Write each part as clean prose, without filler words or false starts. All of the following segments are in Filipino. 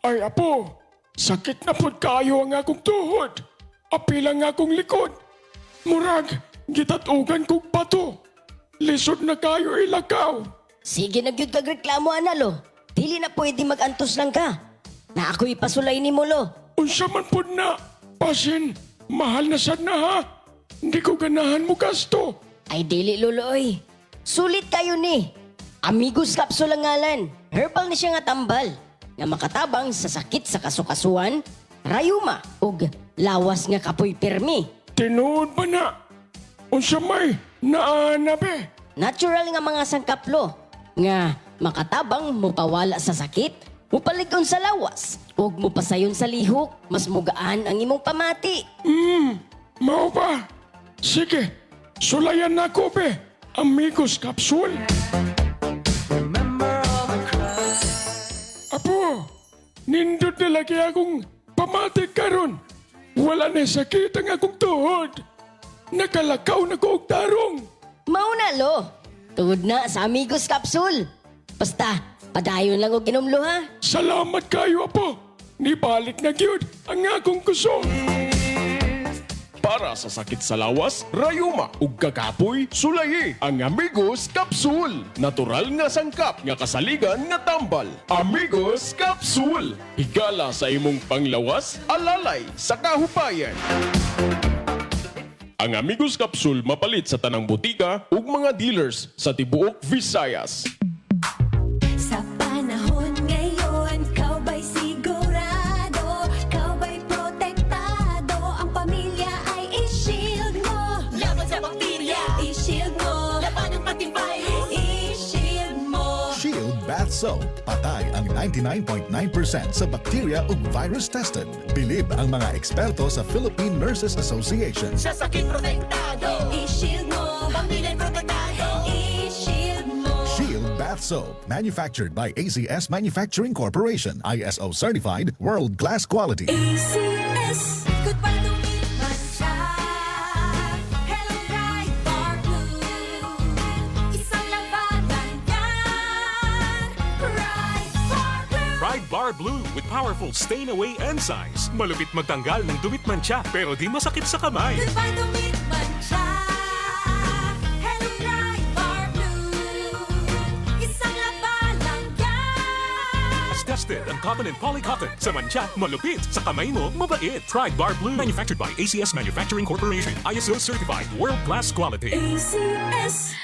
Ay apo, sakit na pod kayo ang akong tuhod. Apila nga akong likod. Murag, gitatugan kong pato. Lisod na kayo ilakaw. Sige na gyud kag reklamo analo. Dili na pwede mag-antos lang ka. Na ako'y pasulay ni Molo. Unsa man pod na, pasin, mahal na sad na ha. Hindi ko ganahan mo gasto. Ay dili luloy. Sulit kayo ni. Amigos Capsule ang ngalan. Herbal na siya nga tambal. Nga makatabang sa sakit sa kasukasuan, rayuma ug lawas nga kapoy pirmi. Tinuod ba na? Unsa may naanabe? Natural nga mga sangkaplo. Nga makatabang mupawala sa sakit, mupalikon sa lawas, ug mupasayon sa lihok, mas mugaan ang imong pamati. Mao ba? Sige, sulayan na ko be. Amigos Capsule. Apo, nindot na lagi akong pamatik karon. Wala na sakit ang akong tuhod. Nakalakaw na ko og tarong. Mauna lo, tungod na sa Amigos Capsule. Basta, padayon lang og inumlo ha. Salamat kayo, Apo. Nibalik na gyud ang akong gusto. Para sa sakit sa lawas, rayuma ug kakapoy, sulayi ang Amigos Capsule. Natural nga sangkap nga kasaligan nga tambal. Amigos Capsule. Higala sa imong panglawas, alalay sa kahupayan. Ang Amigos Capsule mapalit sa tanang butika ug mga dealers sa tibuok Visayas. Sa panahon ngayon, kau ba'y sigurado? Kau ba'y protektado? Ang pamilya ay i-shield mo. Laban sa bakterya, i-shield mo. Laban ng pati virus, i-shield mo. Shield Bath Soap. Patay ang 99.9% sa bacteria ug virus tested. Bilib ang mga eksperto sa Philippine Nurses Association. Sa sakit protektado, i-shield mo. Pamilya protektado, i-shield mo. Shield Bath Soap. Manufactured by ACS Manufacturing Corporation. ISO certified, world-class quality. ACS, goodbye to me, Mancha. Hello, bright dark blue. Isang labanan yan. Bright dark blue. Pride Bar Blue with powerful stain-away enzymes. Malupit magtanggal ng dumit mancha pero di masakit sa kamay. Goodbye to me, Mancha. Hello, bright dark blue. Isang labanan yan. As tested ang cotton and polycotton. Sa mancha, malupit. Sa kamay mo, mabait. Pride Bar Blue. Manufactured by ACS Manufacturing Corporation. ISO certified. World-class quality. ACS.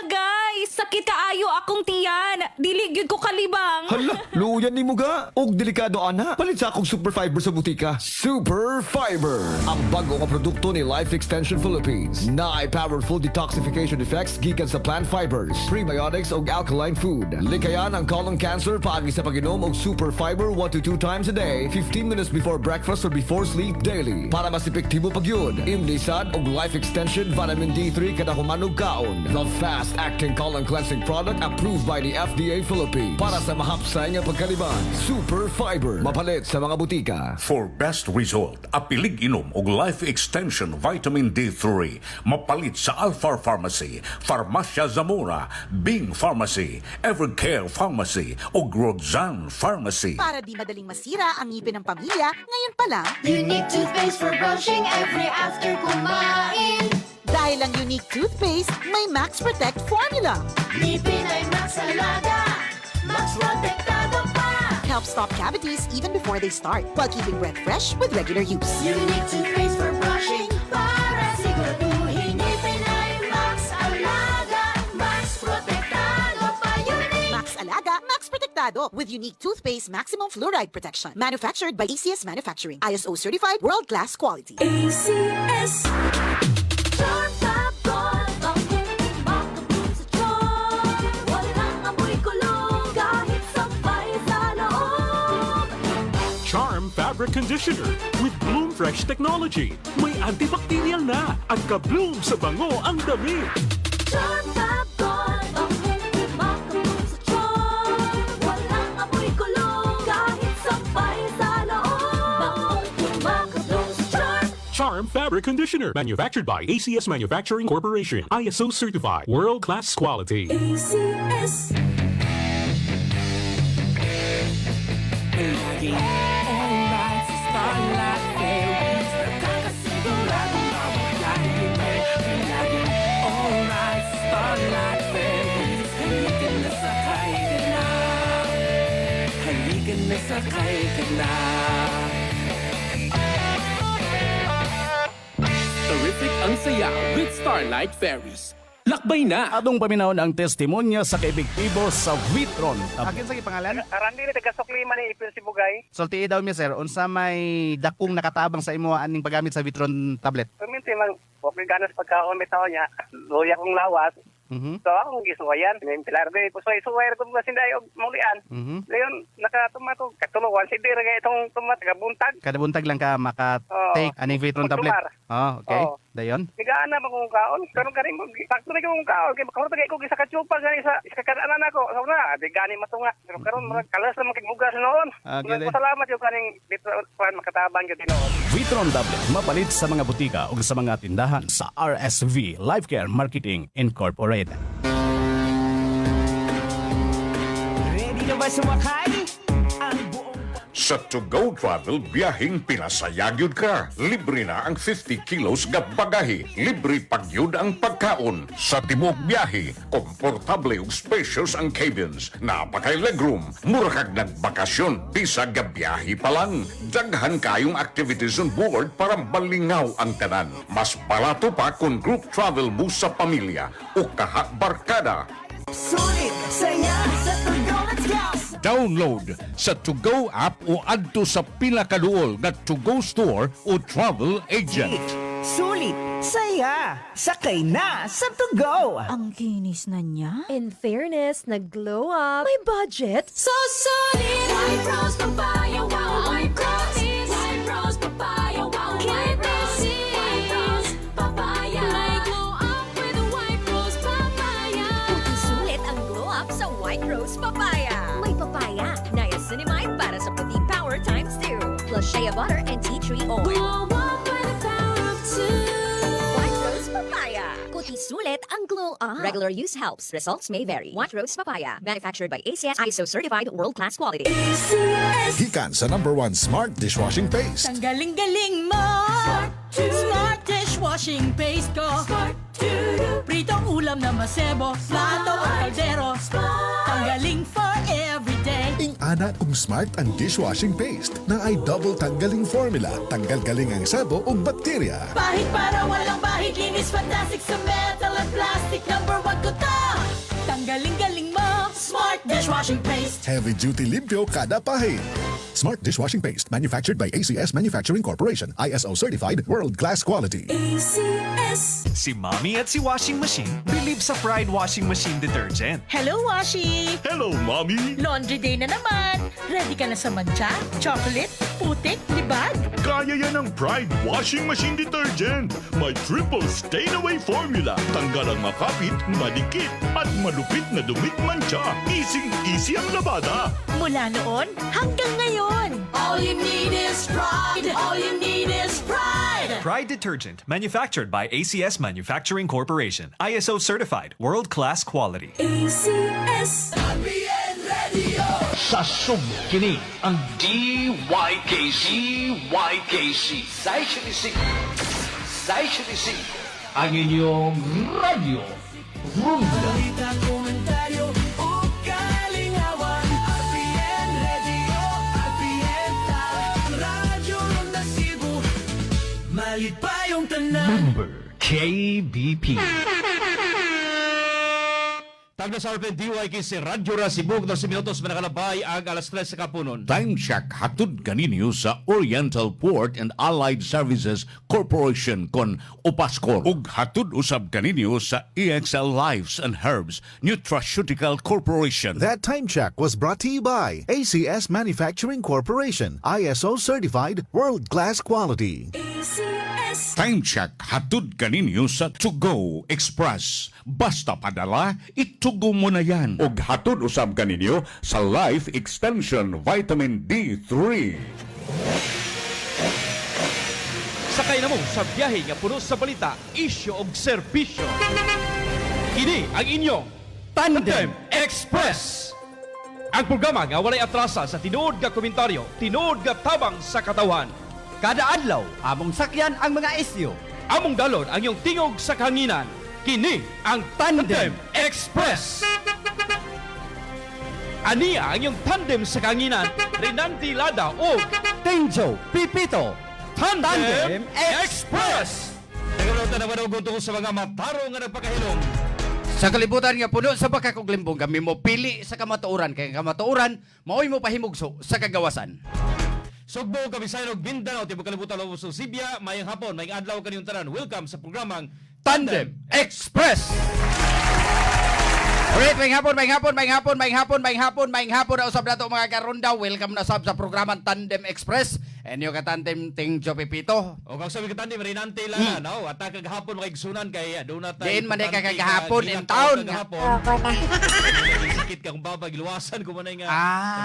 Agay! Sakit kaayo akong tiyan! Diligid ko kalibang! Hala, luyan ni mo ga. Og delikado ana. Palit sa akong Super Fiber sa butika. Super Fiber. Ang bago nga produkto ni Life Extension Philippines. Na ay powerful detoxification effects gikan sa plant fibers, prebiotics ug alkaline food. Likayan ang colon cancer paagi sa pag-inom og Super Fiber 1 to 2 times a day, 15 minutes before breakfast or before sleep daily. Para mas epektibo pagyud, imlisad og Life Extension Vitamin D3 kada human og kaon. The fast-acting colon cleansing product approved by the FDA Philippines. Para sa mahapsay nga pagkaliban, Super Fiber. Mapalit sa mga butika. For best result, apilig inom og Life Extension Vitamin D3. Mapalit sa Alpha Pharmacy, Farmacia Zamora, Bing Pharmacy, Evercare Pharmacy ug Rodzan Pharmacy. Para di madaling masira ang ngipin ng pamilya, ngayon pa lang, Unique toothpaste for brushing every after kumain. dahil ang unique toothpaste, may Max Protect formula. Ngipin ay Max Alaga. Max protektado pa. Helps stop cavities even before they start, while keeping breath fresh with regular use. Unique toothpaste for brushing para siguraduhin ngipin ay Max Alaga. Max protektado pa. Unique. Max Alaga, Max Protectado with unique toothpaste maximum fluoride protection. Manufactured by ACS Manufacturing. ISO certified, world-class quality. ACS. Charm Top Gold. Ang hindi makabun sa tiyan. Walang amoy kulong kahit sabay sa loob. Charm Fabric Conditioner with Bloom Fresh Technology. May antibacterial na at ka-bloom sa bango ang damit. Charm Top Gold. Ang hindi makabun sa tiyan. Walang amoy kulong kahit sabay sa loob. Bangong kumakabun sa charm. Charm Fabric Conditioner. Manufactured by ACS Manufacturing Corporation. ISO certified. World-class quality. ACS. laging alright sa Starlight Ferries. Nakakasiguradong bawat biyahe may laging alright sa Starlight Ferries. Halika na sakay ka na, halika na sakay ka na. Terrific ang saya with Starlight Ferries. Lakbay na! Adong paminaw ang testimonya sa kaepektibo sa Vitron. Akin sa pangalan? Arandi ni taga-sukli man ni Ipil Sibugay. Sulti daw mi sir, unsa may dakong nakatabang sa imo aning paggamit sa Vitron tablet? Minti man, okay ganas pagkaon may tao niya. Luya kong lawas. So akong gisuwayan. May pilar ko, suway ko mga sinday og mulian. Ngayon, nakatumato. Katuluan, si Dira nga itong tumat, taga-buntag. Kada buntag lang ka maka-take aning Vitron tablet? Oh, okay. Dayon? Higaan na ba kong kaon? Karon kanin mo, sakto na kong kaon. Kaya makamutag ko sa kachupa, gani sa kakadaanan ako. So na, di gani matunga. Pero karon kalas na makikbugas noon. Salamat yung kaning Vitron makatabang yun noon. Vitron tablet mapalit sa mga butika o sa mga tindahan sa RSV Life Care Marketing Incorporated. Ready na ba sumakay? Ang buong Sa To Go Travel, biyaheng pinasayag ka. Libre na ang 50 kilos nga bagahe. Libre pagyud ang pagkaon. Sa timog biyahe, komportable ug spacious ang cabins. Napakay legroom. Mura kag nagbakasyon. Bisag nga biyahe pa lang. Daghan kayong activities on board para malingaw ang tanan. Mas barato pa kung group travel mo sa pamilya o kaha barkada. sulit, saya sa To-Go, let's go! Download sa To Go app o adto sa pinakaduol nga To Go store o travel agent. Sulit, saya, sakay na sa To-Go! Ang kinis na niya. In fairness, nag-glow up. May budget. So solid! White Rose Papaya, wow, White Rose! White Rose Papaya, wow, White Rose! White Rose Papaya. May glow up with a White Rose Papaya. Puti sulit ang glow up sa White Rose Papaya. May papaya, niacinamide para sa puting power times 2. Plus shea butter and tea tree oil. Glow up with the power of 2. White Rose Papaya. Puti sulit ang glow up. Regular use helps. Results may vary. White Rose Papaya. Manufactured by ACS ISO certified world-class quality. Gikan sa #1 Smart Dishwashing Paste. Ang galing-galing mo! Smart dishwashing paste ko. Pritong ulam na masebo, plato o kaldero. Tanggaling for everyday. Ing-ana kung smart ang dishwashing paste na ay double tanggaling formula. Tanggal galing ang sabo o bakterya. Bahid para walang bahid, linis fantastic sa metal at plastic. #1 ko to! Tanggaling-galing mo! Smart dishwashing paste. Heavy duty limpyo kada pahid. Smart Dishwashing Paste, manufactured by ACS Manufacturing Corporation, ISO certified, world-class quality. ACS. Si Mommy at si Washing Machine believe sa Pride Washing Machine Detergent. Hello, Washi! Hello, Mommy! Laundry day na naman! Ready ka na sa mancha, chocolate, putik, libag? Kaya yan ang Pride Washing Machine Detergent. May triple stain-away formula. Tanggal ang makapit, madikit, at malupit na dumit mancha. Easy ang labada. Mula noon hanggang ngayon. All you need is pride. All you need is pride. Pride Detergent, manufactured by ACS Manufacturing Corporation. ISO certified, world-class quality. ACS. Sa kini ang DYKC YKC Sai ang inyong radyo Rumba. Balita, komentaryo o kalingawan. RPN Radio, RPN Radyo Ronda Cebu. Malit pa yung tanan. KBP. Tagna sa RPN DYKC Radyo Rasibog na 10 minutos manakalabay ang alas 3 sa kapunon. Time check hatod kaninyo sa Oriental Port and Allied Services Corporation kon Opaskor. Ug hatod usab kaninyo sa EXL Lives and Herbs Nutraceutical Corporation. That time check was brought to you by ACS Manufacturing Corporation, ISO certified, world-class quality. ACS. Time check hatod kaninyo sa To Go Express. Basta padala, itugo mo na yan. Ug hatod usab kaninyo sa Life Extension Vitamin D3. Sakay na mo sa biyahe nga puno sa balita, isyo og serbisyo. Kini ang inyong Tandem Express. Ang programa nga walay atrasa sa tinuod nga komentaryo, tinuod nga tabang sa katawan. Kada adlaw, among sakyan ang mga isyu. Among dalon ang iyong tingog sa kahanginan. Kini ang Tandem Express. Aniya ang iyong tandem sa kahanginan, Renanti Lada o Tenjo Pipito. Tandem Express. Nagulutan na manugong tungkol sa mga mataro nga nagpakahilong. Sa kalibutan nga puno sa baka kog limbong kami mo pili sa kamatuoran kay kamatuoran maoy mo pahimugso sa kagawasan. Sugbo, Kabisayan ug Mindanao, tibok kalibutan Lobos ug Sibya, mayang hapon, mayang adlaw kaniyong tanan. Welcome sa programang Tandem Express. Alright, may hapon na usab nato mga karonda. Welcome na sab sa programang Tandem Express. And yung katandem ting Jope Pito. O kung sabi ka tandem, Renante lang na, no? At kagahapon makigsunan kay doon na tayo. Diin man ka kagahapon in town. Sikit ka kung babag, iluwasan ko man nga.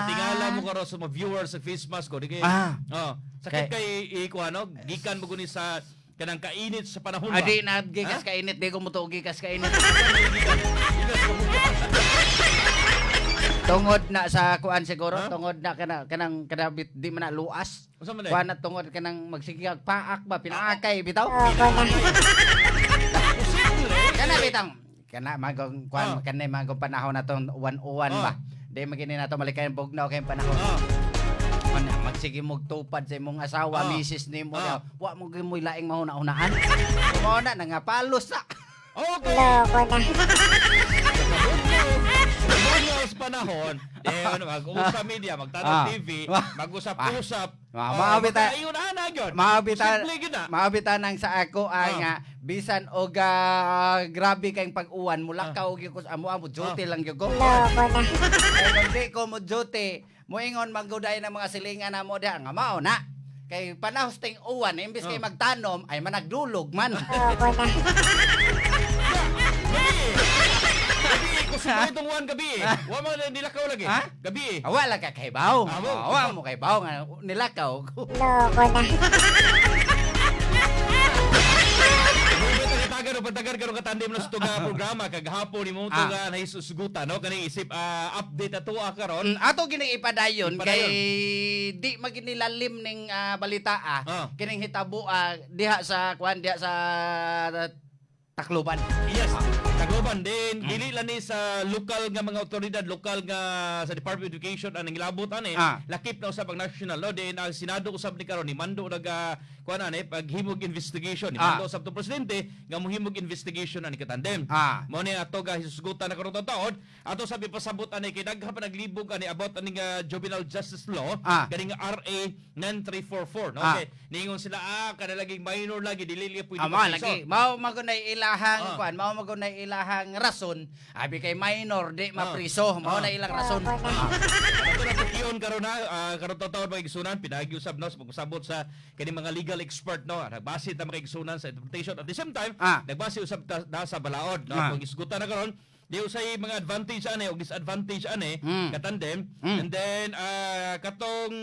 Tingala mo ka sa mga viewers sa face mask ko. Sakit kay ikuha, gikan mo kunin sa kanang kainit sa panahon ba? Adi na gikas kainit, di ko mo to gikas kainit. Tungod na sa kuan siguro, tungod na kanang di man na luas. Kuan na tungod kanang magsigig paak ba pinaakay bitaw. Kana bitang. Kana magong kuan kanay magong panahon na tong 101 ba. Di magini na to malikay bugnaw kay panahon. Magsige mo tupad sa imong asawa, misis nimo daw. Wa mo gimoy laing mahuna-hunaan. Mo na nga palos sa. Okay. Sa panahon, mag-usap media, magtanong TV, mag-usap-usap. Maabitan nang sa ako nga bisan og grabe kayong pag-uwan mulakaw gyud ko amo duty lang gyud ko. Hindi ko mo duty, moingon magguday ng mga silingan namo diha nga mao na. Kay panahos ting uwan imbis kay magtanom ay managdulog man. Kusubay itong uwan gabi Wa mo nilakaw lagi. Gabi Wala ka kay baw. Wa mo kay baw nga nilakaw. Loko na. Patagar karong katandem na sa nga programa kagahapon nimo to nga nahisusgutan no kaning isip update ato karon. Ato gini ipadayon kay di maginilalim ning balita kining hitabo diha sa kuan diha sa Tacloban. Yes, Tacloban din. Dili lang ni sa lokal nga mga otoridad, lokal nga sa Department of Education ang nilabot ani. Lakip na usab ang national no. Din ang Senado usab ni karon ni mando naga kuan ani paghimog investigation ni mando usab to presidente nga mohimog investigation ani katandem. Mao ni ato ga hisgutan na karon taon. Ato sabi pasabot ani kay dagha pa naglibog ani about ani nga juvenile justice law kani nga RA 9344 no. Okay. Ningon sila kanalaging minor lagi dili pwede lagi. Mao magunay ilahang kuan, mao magunay ilahang rason. Abi kay minor di mapriso, mao na ilang rason. Ato na tukiyon karon na karon taon magigsunan pinagi usab no sa pagusabot sa kani mga legal expert no. Nagbase ta magigsunan sa interpretation at the same time nagbase usab sa balaod no. Kung isgutan na karon di usay mga advantage ani o disadvantage ani katandem and then katong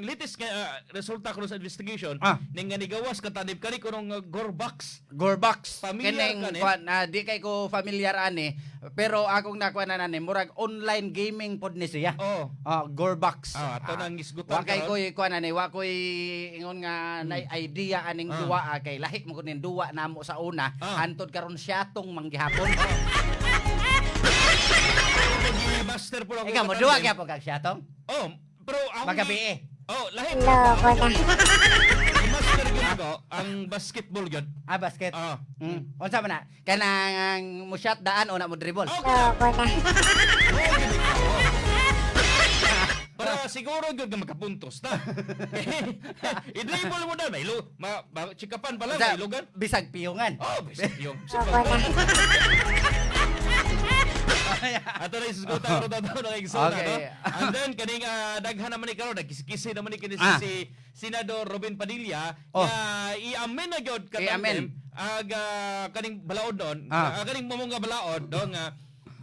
latest nga resulta ko sa investigation ning nga nigawas katandem kani kunong Gorbox kining kuan di kay ko familiar ani pero akong nakuha na nani murag online gaming pod ni siya. Gorbox. Ato nang isgutan wa kay ko kuan ani wa koy ingon nga nay idea aning duwa kay lahi mo kunin duwa namo sa una hantod karon siyatong manggihapon. Master po ako. Ikaw mo duwa kaya po kag siyatong? Pero magabi lahi. Master gyud ko ang basketball gyud. Basket. Unsa man na? Kanang mo shot daan o na mo dribble? Para siguro gyud nga makapuntos ta. I-dribble mo na may chikapan pala may lugan. Bisag piyongan. Bisag piyong. Ato na isgutan ko daw na igsuna no. And then kaning daghan naman ni karon nagkisi naman ni kini si Senador Robin Padilla nga i-amen na gyud katandem kaning balaod don kaning momong nga balaod do nga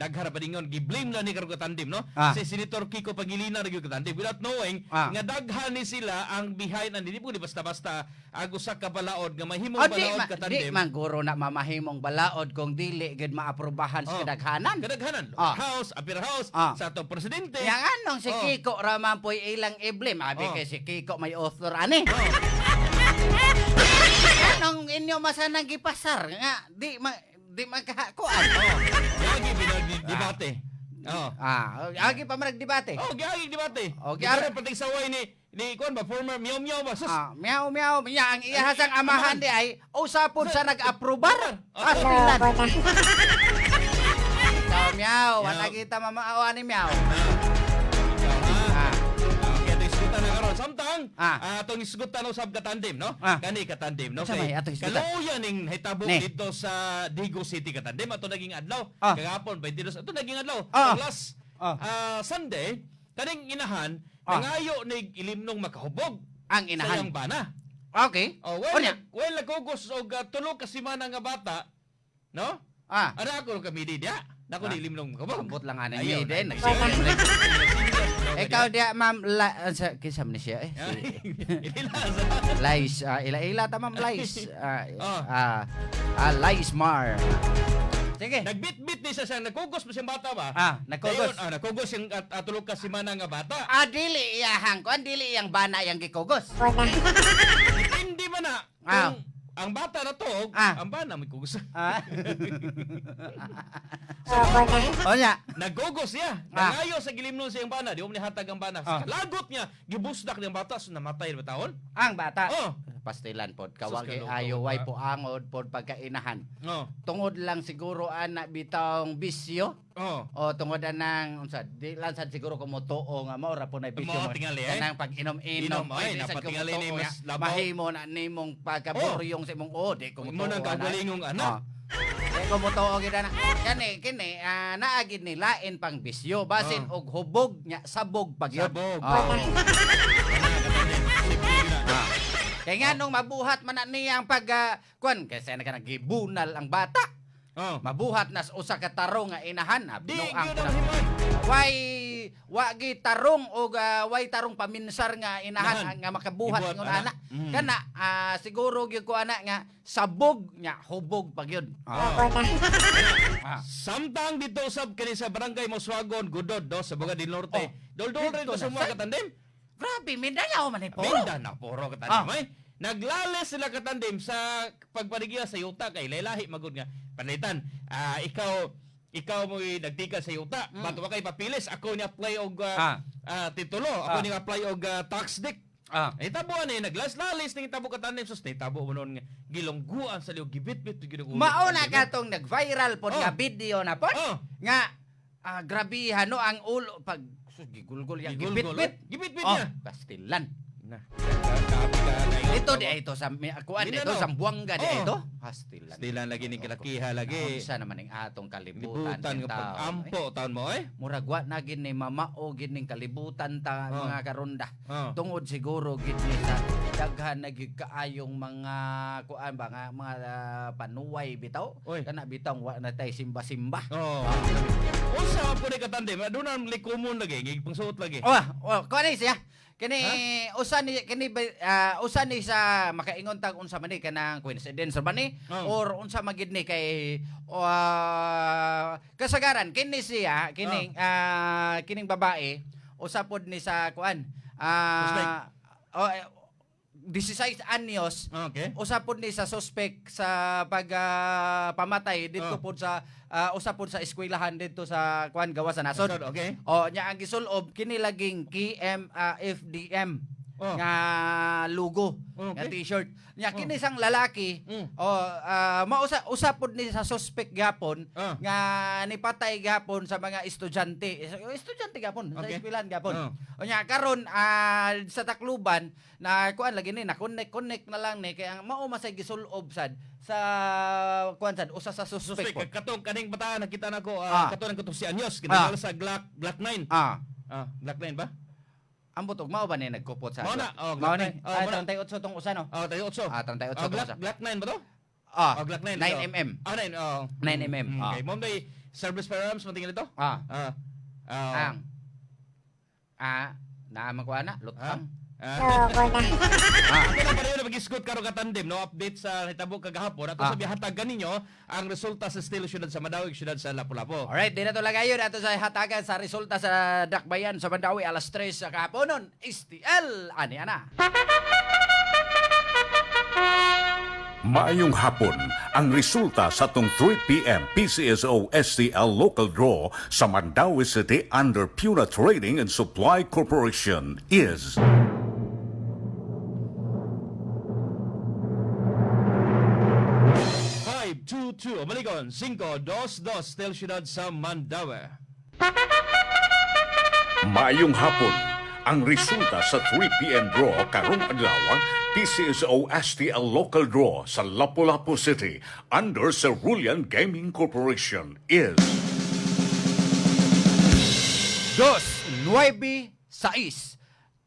daghara pa dingon giblame na ni karon katandim no. Si Senator Kiko Pangilinan gyud katandim without knowing nga daghan ni sila ang behind and di po di basta-basta ang usa ka balaod nga mahimong balaod katandim. Di man guro na mamahimong balaod kung dili gid maaprobahan sa kadaghanan. Kadaghanan. House, upper house sa atong presidente. Yang anong si Kiko raman po'y ilang iblame. Abi kay si Kiko may author ani. Anong inyo masanang gipasar nga di magkakuan. Lagi binag-debate. Agi pa marag-debate. Giagi debate. Giari pating saway ni kuan ba former Meow ba sus. Meow miya ang iyahasang amahan di ay usapon sa nag-aprobar. Astilan. Meow, wala kita mamaawa ni Meow. Samtang atong isgutan usab katandim no. Kani katandim no. Kaluya ning hitabo dito sa Digo City katandim ato naging adlaw. Kagapon 22 ato naging adlaw. Last Sunday kaning inahan nangayo nig ilimnong makahubog ang inahan sa bana. Okay. Well nagugos og tulo ka semana nga bata no? Ana ako kami dia. Nako ni ilimnong makahubog. Ambot lang ana ni din. Ikaw dia ma'am kisam ni siya Lies ila ta ma'am Lies Lies Mar. Sige. Nagbit-bit ni siya nagkugos mo siyang bata ba? Nagkugos. Nagkugos yung atulog ka semana nga bata. Dili iyahang ko, dili iyang bana yang gikugos. Hindi man na. Ang bata na to, ang bana may kugos. Nagugos niya. Nangayo sa gilimnon sa iyang bana. Di mo nihatag ang bana. Lagot niya, gibusdak niyang bata. So namatay na taon? Ang bata? Pastilan pod. Kawag ayoway po angod pod pagkainahan. Tungod lang siguro anak bitang bisyo. O tungod nang di lang sad siguro kumutuo nga mao ra po na bisyo mo. Kanang pag-inom-inom. Napatingali ni mas labaw. Mahimo na nimong pagkaburyong sa imong di kumutuo. Mo nang gagalingong anak. Kumutuo gid na. Kani naagid ni lain pang bisyo basin og hubog nya sabog pagyod. Kaya nga nung mabuhat man na niyang pagkuan kasi nagibunal ang bata. Mabuhat nas usa ka tarong nga inahan wagi tarong o way tarong paminsar nga inahan nga makabuhat ng anak. Kana siguro gyud ko anak nga sabog nya hubog pagyud. Samtang dito usab kini sa barangay Moswagon Gudod sa Boga del Norte. Dol-dol rin sa mga katandim. Grabe, Mindanao man puro. Mindanao puro katandim. Naglales sila katandim sa pagpanigya sa yuta kay laylahi magud nga palitan. Ikaw mo nagtika sa yuta. Bato kay papilis ako ni apply og titulo. Ako ni apply og tax deck. Itabuan ni naglas-lalis ning itabo katandim sus itabo mo non nga gilongguan sa liog gibit-bit ginugo. Mao na katong nag-viral pod nga video na pod. Nga grabihan no ang ulo pag gigulgol yang gibit-bit niya. Pastilan. Ito di ito sa kuan dito sa Buanga di ito. Pastilan lagi ni kilakiha lagi. Sa naman ning atong kalibutan nga pag-ampo taon mo murag wa na gid ni mamao gid ning kalibutan ta mga karonda. Tungod siguro gid ni sa daghan na gid kaayong mga kuan ba nga mga panuway bitaw. Kana bitaw wa na tay simba-simba. Usa po ni katandim aduna likumon lagi gipangsuot lagi. Kuan siya. Kini usa ni sa makaingon tag unsa man ni kanang coincidence ba ni or unsa magid ni kay kasagaran kini siya kining babae usa pod ni sa kuan 16 anyos usa pod ni sa suspect sa pagpamatay dito pod sa usa pod sa eskwelahan dito sa kuan gawa sa nasod. Nya ang gisulob kini laging FDM nga logo nga t-shirt nya kini sang lalaki usa pod ni sa suspect gapon nga nipatay gapon sa mga estudyante gapon sa eskwelahan gapon nya karon sa Tacloban na kuan lagi ni na connect na lang ni kay mao masay gisulob sad sa kuan sad usa sa suspect katong kaning bata nakita nako katong katong si Anyos ginala sa Glock 9 Glock 9 ba ambot og mao ba ni nagkupot sa mao na mao ni 38 tong usa no 38 38 tong usa Glock 9 ba to Glock 9 9mm 9 9mm okay mo day service firearms man tingin ito. Naaman ko ana, lutang. Ako na pareho na mag-isgot karong katandem, no? Update sa hitabo kagahapon. Ato sa bihatagan ninyo ang resulta sa Estilo Syudad sa Mandawi, Syudad sa Lapu-Lapu. Alright, di na to lang ngayon. Ato sa hatagan sa resulta sa Dakbayan sa Mandawi alas 3 sa kahaponon. STL, ani ana. Maayong hapon, ang resulta sa tong 3 p.m. PCSO STL local draw sa Mandawi City under Puna Trading and Supply Corporation is 522, Maligon, 522, Steel Syudad sa Mandawi. Maayong hapon, ang resulta sa 3 p.m. draw karong adlaw PCSO STL local draw sa Lapu-Lapu City under Cerulean Gaming Corporation is 296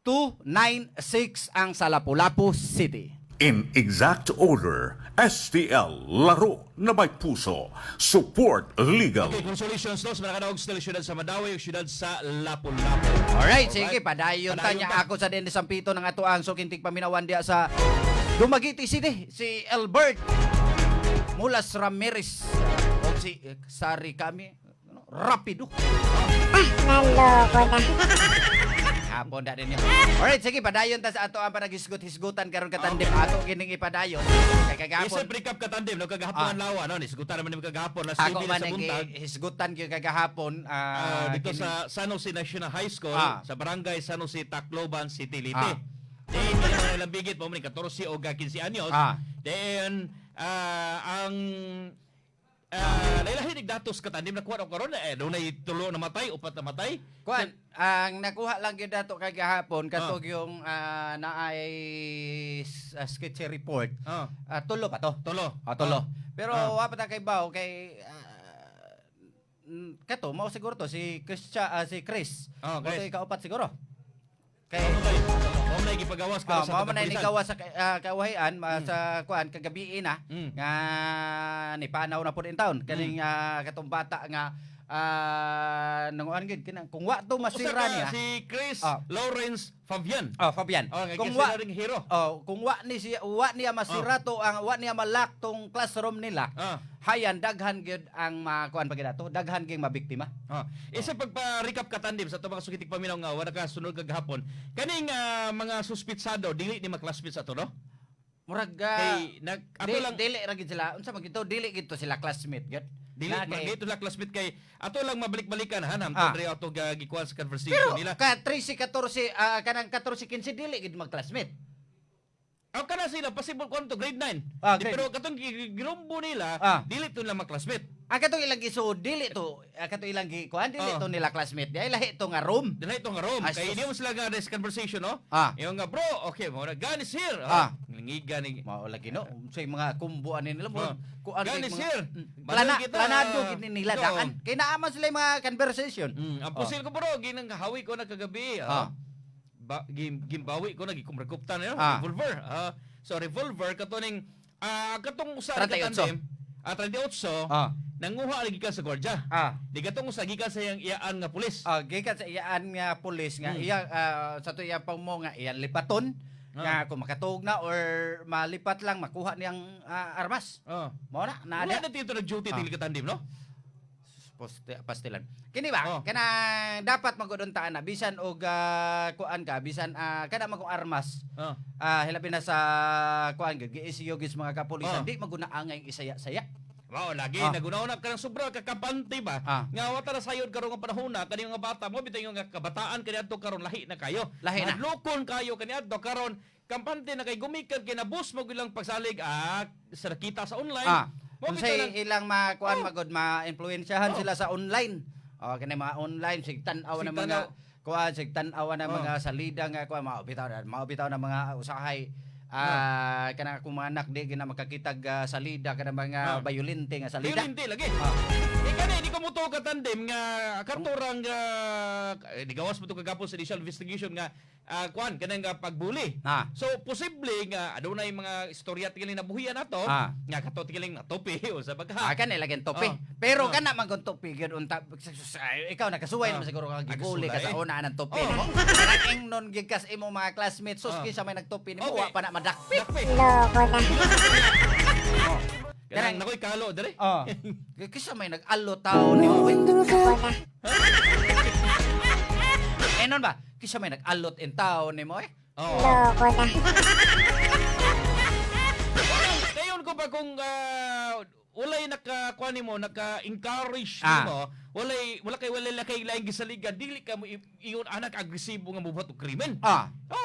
296 ang sa Lapu-Lapu City. in exact order. STL Laro na may puso. Support legal. Okay, congratulations dos. Manakadaog Steel Syudad sa Mandawi, Syudad sa Lapu-Lapu. Alright, sige, padayon tanya ako sa Dennis Sampito ng atuang sukintig paminawan diya sa Dumaguete City, si Albert Mulas Ramirez o si Sari kami Rapido. Naloko na. Hapon na din yun. Alright, sige, padayon ta sa ato ang panaghisgot-hisgutan karon katandem. Ato kining ipadayon. Kay kagahapon. Isa recap katandem, no kagahapon ang lawa, no? Nisgutan naman ni kagahapon na Ako CB man sa buntag. hisgutan gyud kagahapon Dito sa San Jose National High School, sa barangay San Jose Tacloban City, Leyte. Then, mga ilang bigit mo, 14 o 15 anyos. Then, ang lahi-lahi datos katandem nakuha ako karon doon ay 3 namatay, 4 namatay. Kuan, ang nakuha lang gyud dato kagahapon katog yung naay sketchy report. Tulo pa to. Tulo. Tulo. Pero wa pa ta kay baw kay kato mao siguro to si Chris. Chris. Kaupat siguro. Kay mao na gipagawas ka sa mao na gawas sa kawahian sa kuan kagabi na nga ni panaw na pud in town kaning katong bata nga nanguan gid kung wa to masira niya si Chris Lawrence Fabian. Fabian. Kung wa ring hero. Kung wa niya masira to ang wa niya malak tong classroom nila. Hayan daghan gyud ang makuan pagid ato, daghan gyud mabiktima. Isa pagpa-recap katandem sa mga sukitig paminaw nga wala ka sunod kagahapon. Kaning mga suspitsado dili ni maklasmates ato, no? Murag dili ra gid sila. Unsa man gito? Dili gid to sila classmate gyud. Dili magito la classmate kay ato lang mabalik-balikan hanam dre ato gikuan sa conversation pero, nila. Ka 13 14 kanang 14 15 dili gid mag-classmate. Kana sila possible kon to grade 9. Pero katong girumbo nila dili to lang mag-classmate. Katong ilang gisud dili to katong ilang kuan dili to nila classmate. Di lahi to nga room. Dili to nga room. Kay di mo sila nga this conversation, no? Yung nga bro, okay, mo na gun is here. Ngingiga ni mao lagi no. Say mga kumbuan nila mo. Gun is here. Planado gid nila daan. Kay naaman sila mga conversation. Ang pusil ko bro, ginang hawi ko na kagabi. Gimbawi ko na gikumrekuptan revolver. So revolver katuning katong usa ka tandem 38 nanguha lagi ka sa gwardiya. Di katong usa gikan sa iyaan nga pulis. Gikan sa iyaan nga pulis nga iya sa to iya pamo nga iyan lipaton nga kung makatuog na or malipat lang makuha niyang armas. Mao na wala na dito nag-duty dili ka tandem, no? Pastilan. Kini ba? Kana dapat maguduntaan na bisan og kuan ka bisan kada magong armas. Hilapin na sa kuan gid giisiyo gis mga kapulisan di magunaangay isaya-saya. Wow, lagi nagunauna ka ng sobra kakapante ba? Nga wata na sayod karon nga panahon na kani nga bata mo bitaw nga kabataan kani adto karon lahi na kayo. Lukon kayo kani adto karon kampante na kay gumikan kay nabus mo gilang pagsalig sa nakita sa online. Unsay ilang makuan magod ma-influensyahan sila sa online. Kani mga online sig tan-aw na mga kuan sig tan-aw na mga salida nga kuan maubitaw na mga usahay. Kana kung mga anak di gina makakitag salida kana mga bayolente nga salida. Bayolente lagi. Kani di ko mo to katandem nga karturang nigawas mo to kagapon sa initial investigation nga kuan kanang pagbuli. So posible nga adunay mga istorya tigiling nabuhian nato nga kato tigiling natopi o sa bagha. Kan ilagan topi. Pero kana man kon topi gyud unta ikaw nakasuway naman siguro ka gibuli ka sa una ng topi. Kanang ingnon gikas imo mga classmates sus kinsa may nagtopi nimo wa pa na madakpi. Loko na. Kanang nakoy kalo dere. Kinsa may nag-alo taon nimo. Enon ba? Kisa may nag-alot in taon ni mo eh. Loko na. Kayon ko ba kung walay nakakuha mo, naka-encourage mo, wala kay laing gisaligan, dili ka mo iyon anak agresibo nga mubuhat og krimen.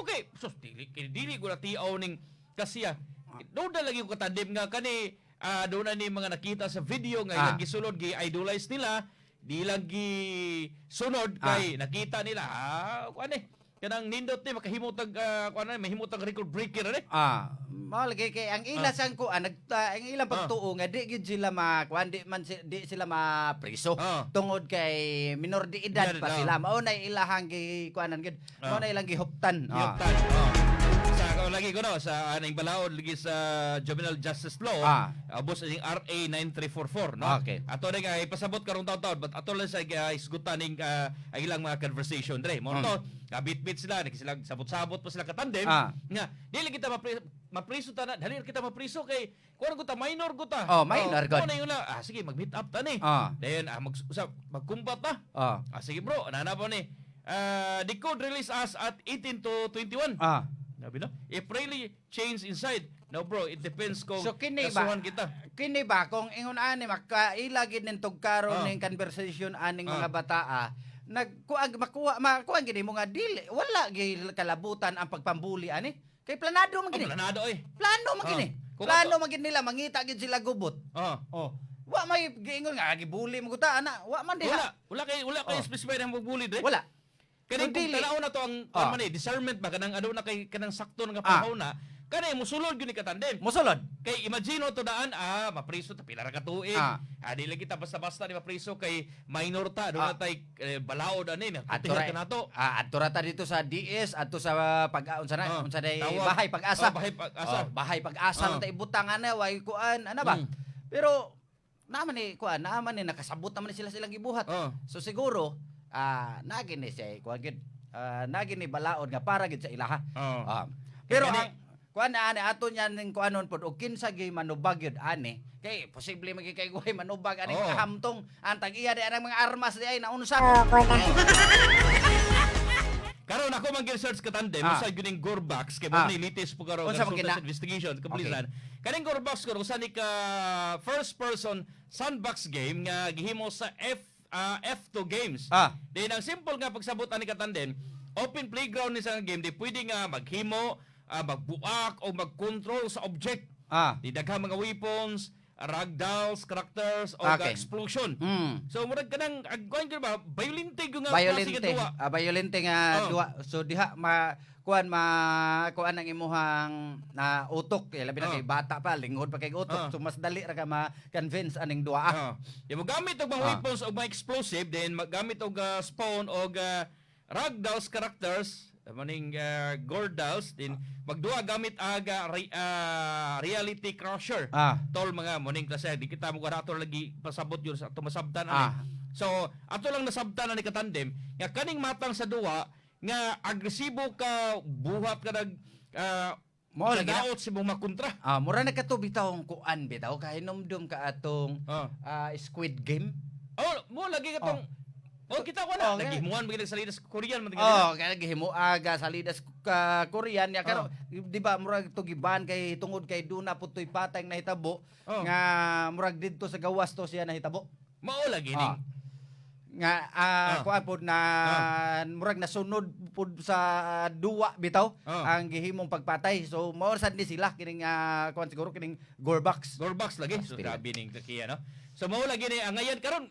Okay. So dili ko na tiaw ning kasiya. Doon na lagi ko katadim nga kani doon na ni mga nakita sa video nga ilang gisulod gi-idolize nila. Di lagi sunod kay nakita nila kuan kanang nindot ni makahimutag kuan mahimutag record breaker ni. Malagay kay ang ila sang kuan ang ilang pagtuo nga di gid sila kuan di sila mapriso tungod kay minor de edad pa sila. Mao na ilahang gi kuanan gid. Mao na ilang gihuptan. Sa lagi ko no sa aning balaod lagi sa Juvenile Justice Law abos ang RA 9344 no. Ato na nga ipasabot karong taon-taon but ato lang sa isgutan ning ang ilang mga conversation dre mo to bit sila sabot-sabot pa sila katandem nga dili kita mapriso ta na dali kita mapriso kay kuan ko ta minor ko ta minor god sige mag-meet up ta ni then magkumpat ta sige bro ana po ni the code release us at 18 to 21 Nabi no? If really change inside, no bro, it depends kung kasuhan kita. Kini ba kung ingon ani makailagid ning tugkaron ning conversation aning mga bataa, makuha gini mo nga dili wala gi kalabutan ang pagpambuli ani. Kay planado man gini. Planado Plano man gini. Plano man gid nila mangita gid sila gubot. Wa may giingon nga gibuli mo ta ana. Wa man diha. Wala kay specify ang magbuli dire. Wala. Kaning kung tanaw na to ang discernment ba kanang aduna kay kanang sakto nga panahon na kanay mosulod gyud ni katandem. Mosulod. Kay imagine to daan mapriso ta pila ra ka tuig. Dili kita basta-basta ni mapriso kay minor ta aduna tay balaod ani atura nato. Atura ta dito sa DS adto sa unsa day bahay pag-asa. Bahay pag-asa na tay butang ana way kuan ana ba. Pero naman ni kuan naman ni nakasabot naman sila silang gibuhat. So siguro nagin ni siya kuan gid nagin ni balaod nga para gid sa ilaha. Pero ang kuan ani ato niyan ning kuanon pod og kinsa gi manubag yun ani kay posible magi kay guhay manubag ani hamtong antag iya di ang mga armas di ay naunsa. Karon ako man gi-search katandem sa gyuning Gorbax kay mo ni litis po karon sa investigation kapulisan. Kaning Gorbax ko usa ni ka first person sandbox game nga gihimo sa F2 games. Then ang simple nga pagsabot ani katandem, open playground ni sa game di pwede nga maghimo, magbuak o mag-control sa object. Di daghang mga weapons, ragdolls, characters o explosion. So murag kanang agkuan gyud ba violente gyud nga klase nga duwa. Violente nga duwa. So diha kuan ang imuhang utok labi na kay bata pa lingod pa kay utok so mas dali ra ka ma-convince aning duwa. Yung magamit og mga weapons o mga explosive then magamit og spawn og ragdolls characters maning gordals din magduwa gamit aga reality crusher tol mga moning klase di kita mo ato lagi pasabot yun sa ato masabtan so ato lang nasabtan ni katandem nga kaning matang sa duwa nga agresibo ka buhat ka nag daot si mong makontra. Mura na kato bitawong kuan bitaw kay numdum ka atong Squid Game. Mo lagi katong kita ko na nagihimuan maging salidas Korean man kaya gihimo aga salidas ka Korean ya karo di ba murag to giban kay tungod kay duna putoy patay nahitabo nga murag didto sa gawas to siya nahitabo. Mao lagi ning nga kuan pod na murag nasunod pod sa duwa bitaw ang gihimong pagpatay so mao sad ni sila kining kuan siguro kining Gorbax lagi so grabe ning takiya no So mao lagi ni ngayon karon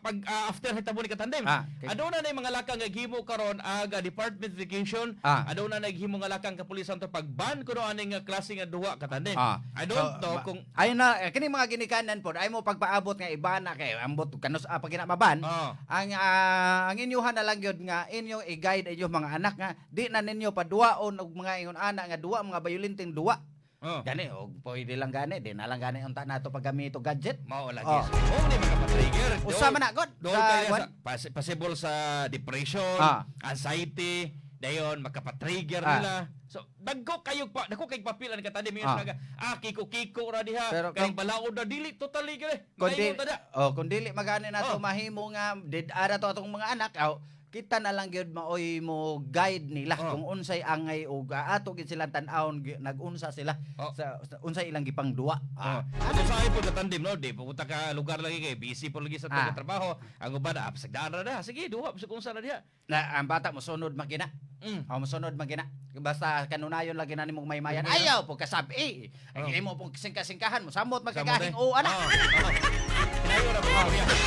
pag after hitabo ni katandem. Aduna na mga lakang naghimo karon aga Department of Education, aduna naghimo nga lakang kapulisan to pagban kuno aning klase nga duwa katandem. I don't know kung ayun na kini mga ginikanan pod ay mo pagpaabot nga ibana kay ambot kanus pag maban. Ang inyuhan na lang gyud nga inyong i-guide inyong mga anak nga di na ninyo paduwaon og mga ingon anak nga duwa mga bayulinting duwa. Gani, pwede lang gani, di na lang gani unta nato paggamit og gadget. Mao lagi. Ni mga pa-trigger. Usa man na god. Possible sa depression, anxiety, dayon makapatrigger nila. So dagko kayo papila ni katandi mi nga kiko ra diha kay balaod na dili totally gani. Kung dili magani nato mahimo nga dead-ara to atong mga anak, kita na lang gyud maoy mo guide nila kung unsay angay og ato gid sila tan-awon nag-unsa sila sa unsay ilang gipang duwa. Ano sa ay pud katandim no, di pupunta ka lugar lagi kay busy po lagi sa trabaho. Ang uban apsagdaan ra na. Sige, duwa bisag unsa na diha. Na ang bata mo sunod magina. Mosunod magina. Basta kanunayon lagi na nimong maymayan. Ayaw po kasabi. Ang imo pong singka-singkahan mo samot magkagahin anak.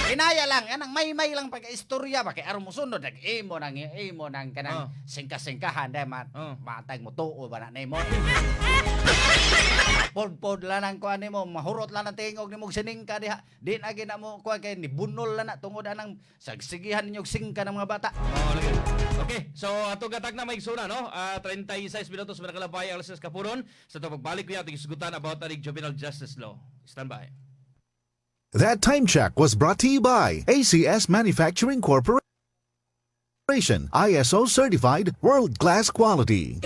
Kinaya lang, anang may lang pagka-istorya ba kay aron mo sunod imo nang kanang singka-singkahan dai matag mo tuo ba na nimo. Pod lang ang kuan nimo, mahurot lang ang tingog nimo siningka diha. Di na gina mo kuan kay ni bunol lang na tungod anang sagsigihan ninyo singka ng mga bata. Okay, so ato gatag na maigsuna no. 36 minutos para kalabay alas kapuron sa to pagbalik niya ating isgutan about the juvenile justice law. Stand by. That time check was brought to you by ACS Manufacturing Corporation, ISO certified world-class quality.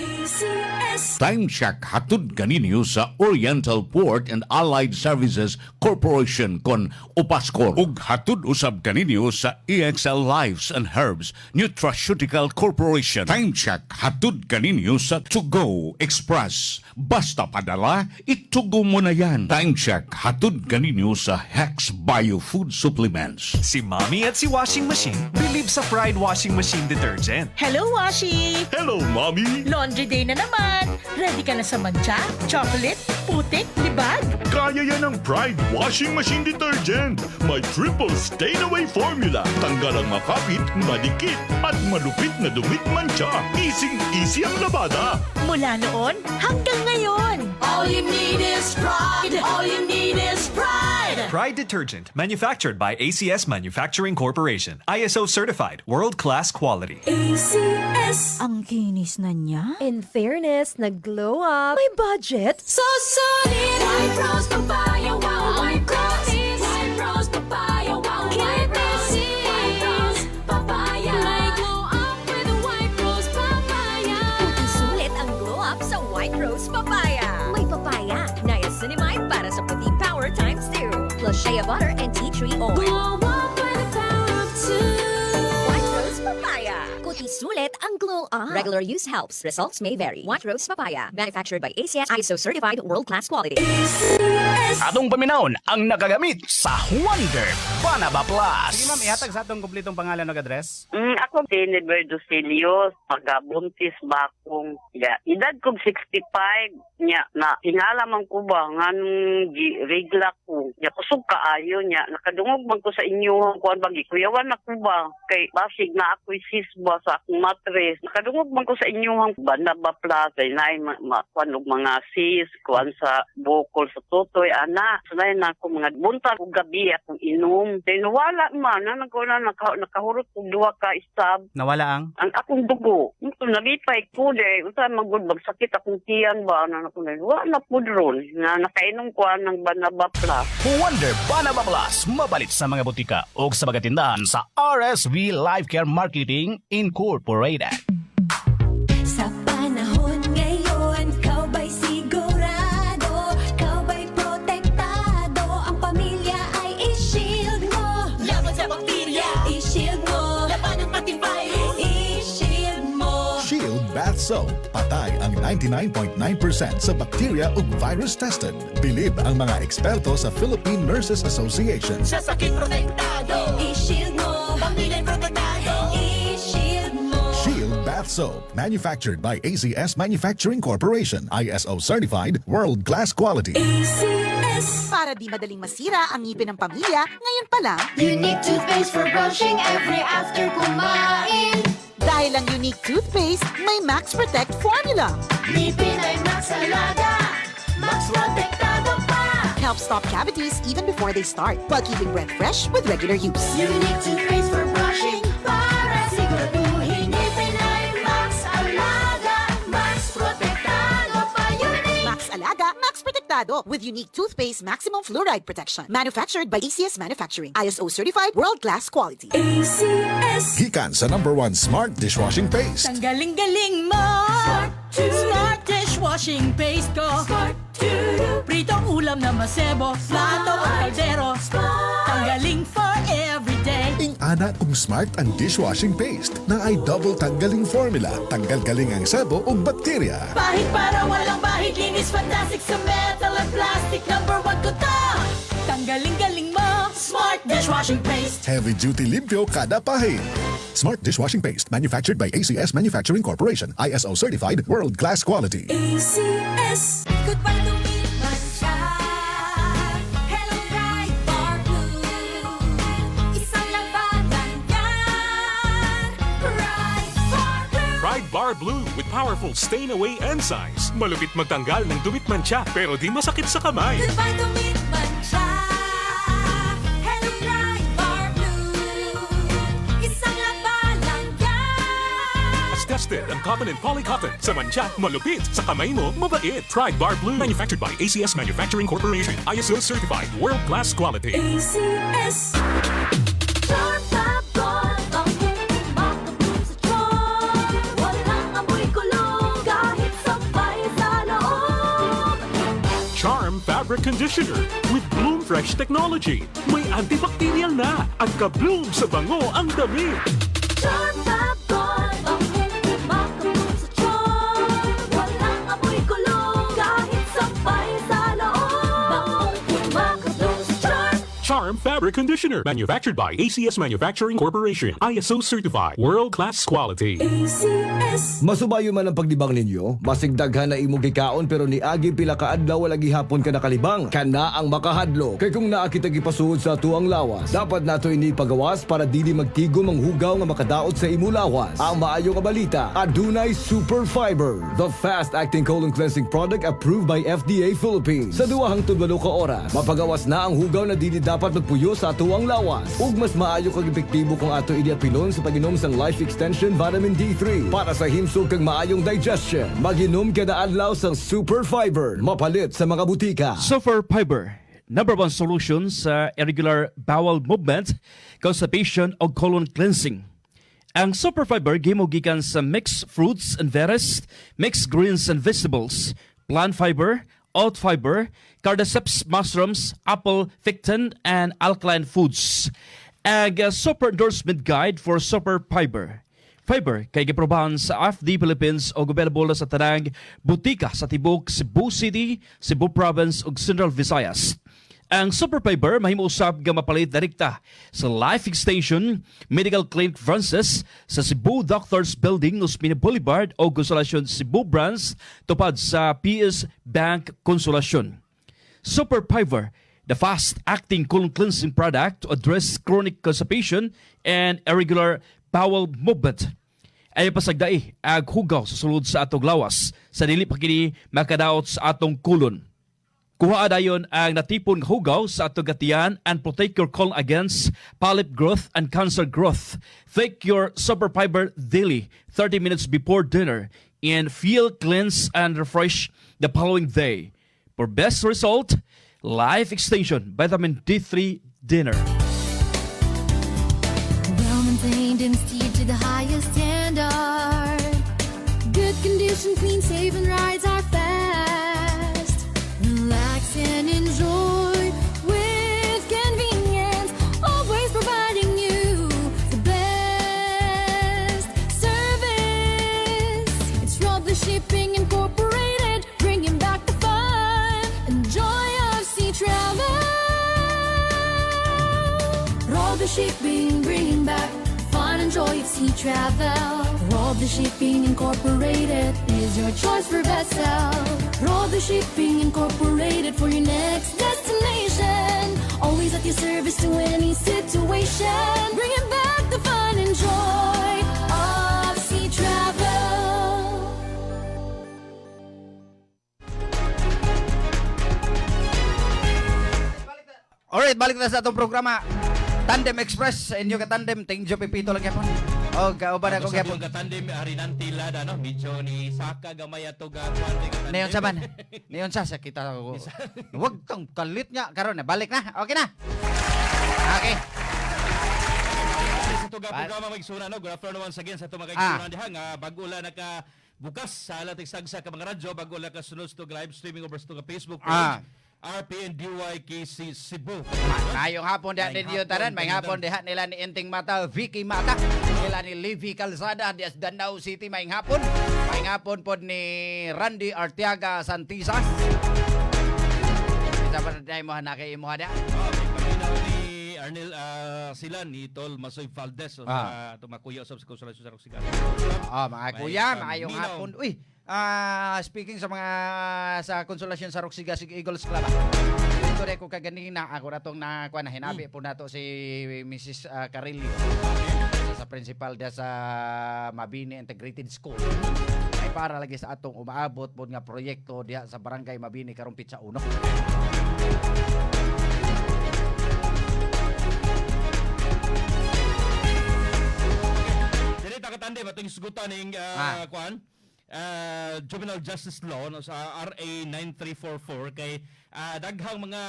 Time check hatod kaninyo sa Oriental Port and Allied Services Corporation kon Upaskor ug hatod usab kaninyo sa EXL Lives and Herbs Nutraceutical Corporation. Time check hatod kaninyo sa To Go Express. Basta padala, itugo mo na yan. Time check hatod kaninyo sa Hex Bio Food Supplements. Si Mommy at si Washing Machine believe sa Pride Washing Machine Detergent. Hello, Washi! Hello, Mommy! Laundry day na naman! Ready ka na sa mancha, chocolate, putik, libag? Kaya yan ang Pride Washing Machine Detergent. May triple stain-away formula. Tanggal ang makapit, madikit, at malupit na dumit mancha. Easy ang labada. Mula noon hanggang ngayon. All you need is pride. All you need is pride. Pride Detergent, manufactured by ACS Manufacturing Corporation. ISO certified, world-class quality. ACS. Ang kinis na niya. In fairness, nag-glow up. May budget. So solid. White Rose Papaya, wow. White Rose. White Rose Papaya, wow. White Rose. White Rose Papaya. May glow up with White Rose Papaya. Puting sulit ang glow up sa White Rose Papaya. May papaya, niacinamide para sa puting power times 2. Plus shea butter and tea tree oil. Glow up with the power of 2. White Rose Papaya. Puting sulit ang glow up. Regular use helps. Results may vary. White Rose Papaya. Manufactured by ACS ISO certified world-class quality. Atong paminahon ang nagagamit sa Wonder Banaba Plus. Sige ma'am, ihatag sa atong kumpletong pangalan ug address. Ako Jennifer Docilios, magabuntis ba akong edad kong 65 nya na hingalaman ko ba nganong regla ko. Ya kusog kaayo nya nakadungog man ko sa inyo kuan bagi kuyawan ako ba kay basig na ako'y sisba sa akong matres. Nakadungog man ko sa inyo Banaba Plus kay naay kuan og mga sis kuan sa bukol sa tutoy ana. Sanay na ako mga buntag ug gabi akong inom. Kay nawala man nakahurot og duha ka stab. Nawala ang akong dugo. Ito nalipay ko de. Unsa magud bagsakit akong tiyan ba na ko na. Wala pud ron nga nakainom ko ng Banaba Plus. Wonder Banaba Plus mabalit sa mga butika o sa mga tindahan sa RSV Life Care Marketing Incorporated. Sa panahon ngayon, kau ba'y sigurado? Kau ba'y protektado? Ang pamilya ay i-shield mo. Laban sa bakterya, i-shield mo. Laban ng antivirus, i-shield mo. Shield Bath Soap. Patay ang 99.9% sa bacteria ug virus tested. Bilib ang mga eksperto sa Philippine Nurses Association. Sa sakit protektado, i-shield mo. Pamilya protektado, i-shield mo. Shield Bath Soap. Manufactured by ACS Manufacturing Corporation. ISO certified world-class quality. ACS. Para di madaling masira ang ngipin ng pamilya, ngayon pa lang, Unique toothpaste for brushing every after kumain. dahil ang Unique toothpaste may Max Protect formula. Ngipin ay Max Alaga, Max Protektado pa. Help stop cavities even before they start, while keeping breath fresh with regular use. Unique toothpaste for brushing para siguraduhin ngipin ay Max Alaga, Max Protektado pa. Unique Max Alaga, Max Protectado with Unique toothpaste maximum fluoride protection. Manufactured by ACS Manufacturing. ISO certified world-class quality. ACS. Gikan sa #1 Smart Dishwashing Paste. Ang galing-galing mo. Smart dishwashing paste ko. Pritong ulam na masebo, plato o kaldero. Ang galing for everyday. Ingana kung smart ang dishwashing paste na ay double tanggaling formula. Tanggal galing ang sebo o bakterya. Bahid para walang bahid, linis fantastic sa metal at plastic. #1 ko to. Tanggaling-galing mo. Smart dishwashing paste. Heavy duty limpyo kada pahid. Smart Dishwashing Paste, manufactured by ACS Manufacturing Corporation. ISO certified world-class quality. ACS. Goodbye to me, Mancha. Hello, bright bar blue. Isang labanan yan. Bright bar blue. Pride Bar Blue with powerful stain-away enzymes. Malupit magtanggal ng dumit mancha pero di masakit sa kamay. Goodbye to me, Mancha. Hello, bright bar blue. Isang labanan yan. As tested ang cotton and polycotton. Sa mancha, malupit. Sa kamay mo, mabait. Pride Bar Blue. Manufactured by ACS Manufacturing Corporation. ISO certified world-class quality. ACS. Charm Fabric Conditioner with Bloom Fresh Technology. May antibacterial na at ka-bloom sa bango ang damit. Charm Fabric Conditioner. Manufactured by ACS Manufacturing Corporation. ISO certified world-class quality. ACS. Masubayo man ang pagdibang ninyo, masigdaghan na imong gikaon pero ni agi pila ka adlaw wala gihapon ka nakalibang. Kana ang makahadlo. Kay kung naa kita gipasuod sa tuang lawas, dapat nato ini pagawas para dili magtigom ang hugaw nga makadaot sa imo lawas. Ang maayo nga balita, adunay Super Fiber, the fast-acting colon cleansing product approved by FDA Philippines. Sa 2 hangtod 8 ka oras, mapagawas na ang hugaw na dili dapat magpuyo sa tuwang lawas. Ug mas maayo kag epektibo kung ato idiapilon sa pag-inom sang Life Extension Vitamin D3 para sa himsog kag maayong digestion. Mag-inom kada adlaw sang Super Fiber, mapalit sa mga butika. Super Fiber, #1 solution sa irregular bowel movement, constipation o colon cleansing. Ang Super Fiber gikan sa mixed fruits and berries, mixed greens and vegetables, plant fiber, oat fiber, cordyceps mushrooms, apple, fictin, and alkaline foods. Ang super endorsement guide for Super Fiber. Fiber kay giprobahan sa AFD Philippines o available sa tanang butika sa tibok Cebu City, Cebu Province ug Central Visayas. Ang Super Fiber mahimuusab nga mapalit direkta sa Life Extension Medical Clinic Francis sa Cebu Doctors Building, Ospina Boulevard o Consolacion Cebu Branch tupad sa PS Bank Consolacion. Super Fiber, the fast-acting colon cleansing product to address chronic constipation and irregular bowel movement. Ay pasagdai ag hugaw sa sulod sa atong lawas sa dili pa kini makadaot sa atong kulon. Kuha dayon ang natipon nga hugaw sa atong gatian and protect your colon against polyp growth and cancer growth. Take your Super Fiber daily 30 minutes before dinner and feel cleansed and refreshed the following day. For best result, Life Extension Vitamin D3 Dinner. Well-maintained and steered to the highest standard. Good condition, clean, safe, and rides are fast. Relax and enjoy with convenience. Always providing you the best service. It's Rob the Shipping Incorporated, bringing back the fun and joy of sea travel. Rob the Shipping, bringing back fun and joy of sea travel. Rob Rodo Shipping Incorporated is your choice for vessel. Rodo Shipping Incorporated for your next destination. Always at your service to any situation. Bringing back the fun and joy of sea travel. Alright, balik na sa atong programa. Tandem Express, inyo ka tandem, tingjo pipito lang yapon. O, kauban ako yapon. Sa tandem, arinantila na, no? Medyo ni Saka gamay ato gagawin ka tandem. Neon sa man. Neon sa kita ko. Huwag kang kalit nga. Karon na, balik na. Okay na. Okay. Sa ito programa magsuna, no? Good afternoon once again sa ito magsuna diha nga bago la naka bukas sa alating sagsa ka mga radyo, bago la ka sunod sa live streaming over sa Facebook page. RPN DYKC Cebu. Ngayong hapon diha ninyo tanan, may hapon diha nila ni Enting Mata, Vicky Mata, nila ni Livy Calzada di Danao City may hapon. May hapon pod ni Randy Arteaga Santisa. Kita pa dai mo na kay imo hada. Ni Arnel sila ni Tol Masoy Valdez sa tumakuya usab sa konsolasyon sa Roxigas. Mga kuya, maayong hapon. Uy, speaking sa mga sa konsolasyon sa Roxigasig Eagles Club. Ito rin ko kaganina, ako na itong hinabi po nato si Mrs. Carilli sa principal dia sa Mabini Integrated School. Ay para lagi sa atong umaabot po nga proyekto dia sa Barangay Mabini karong Pitsa 1. Dili ta katande matong isgutan ning kuan Juvenile Justice Law no, sa RA 9344 kay daghang mga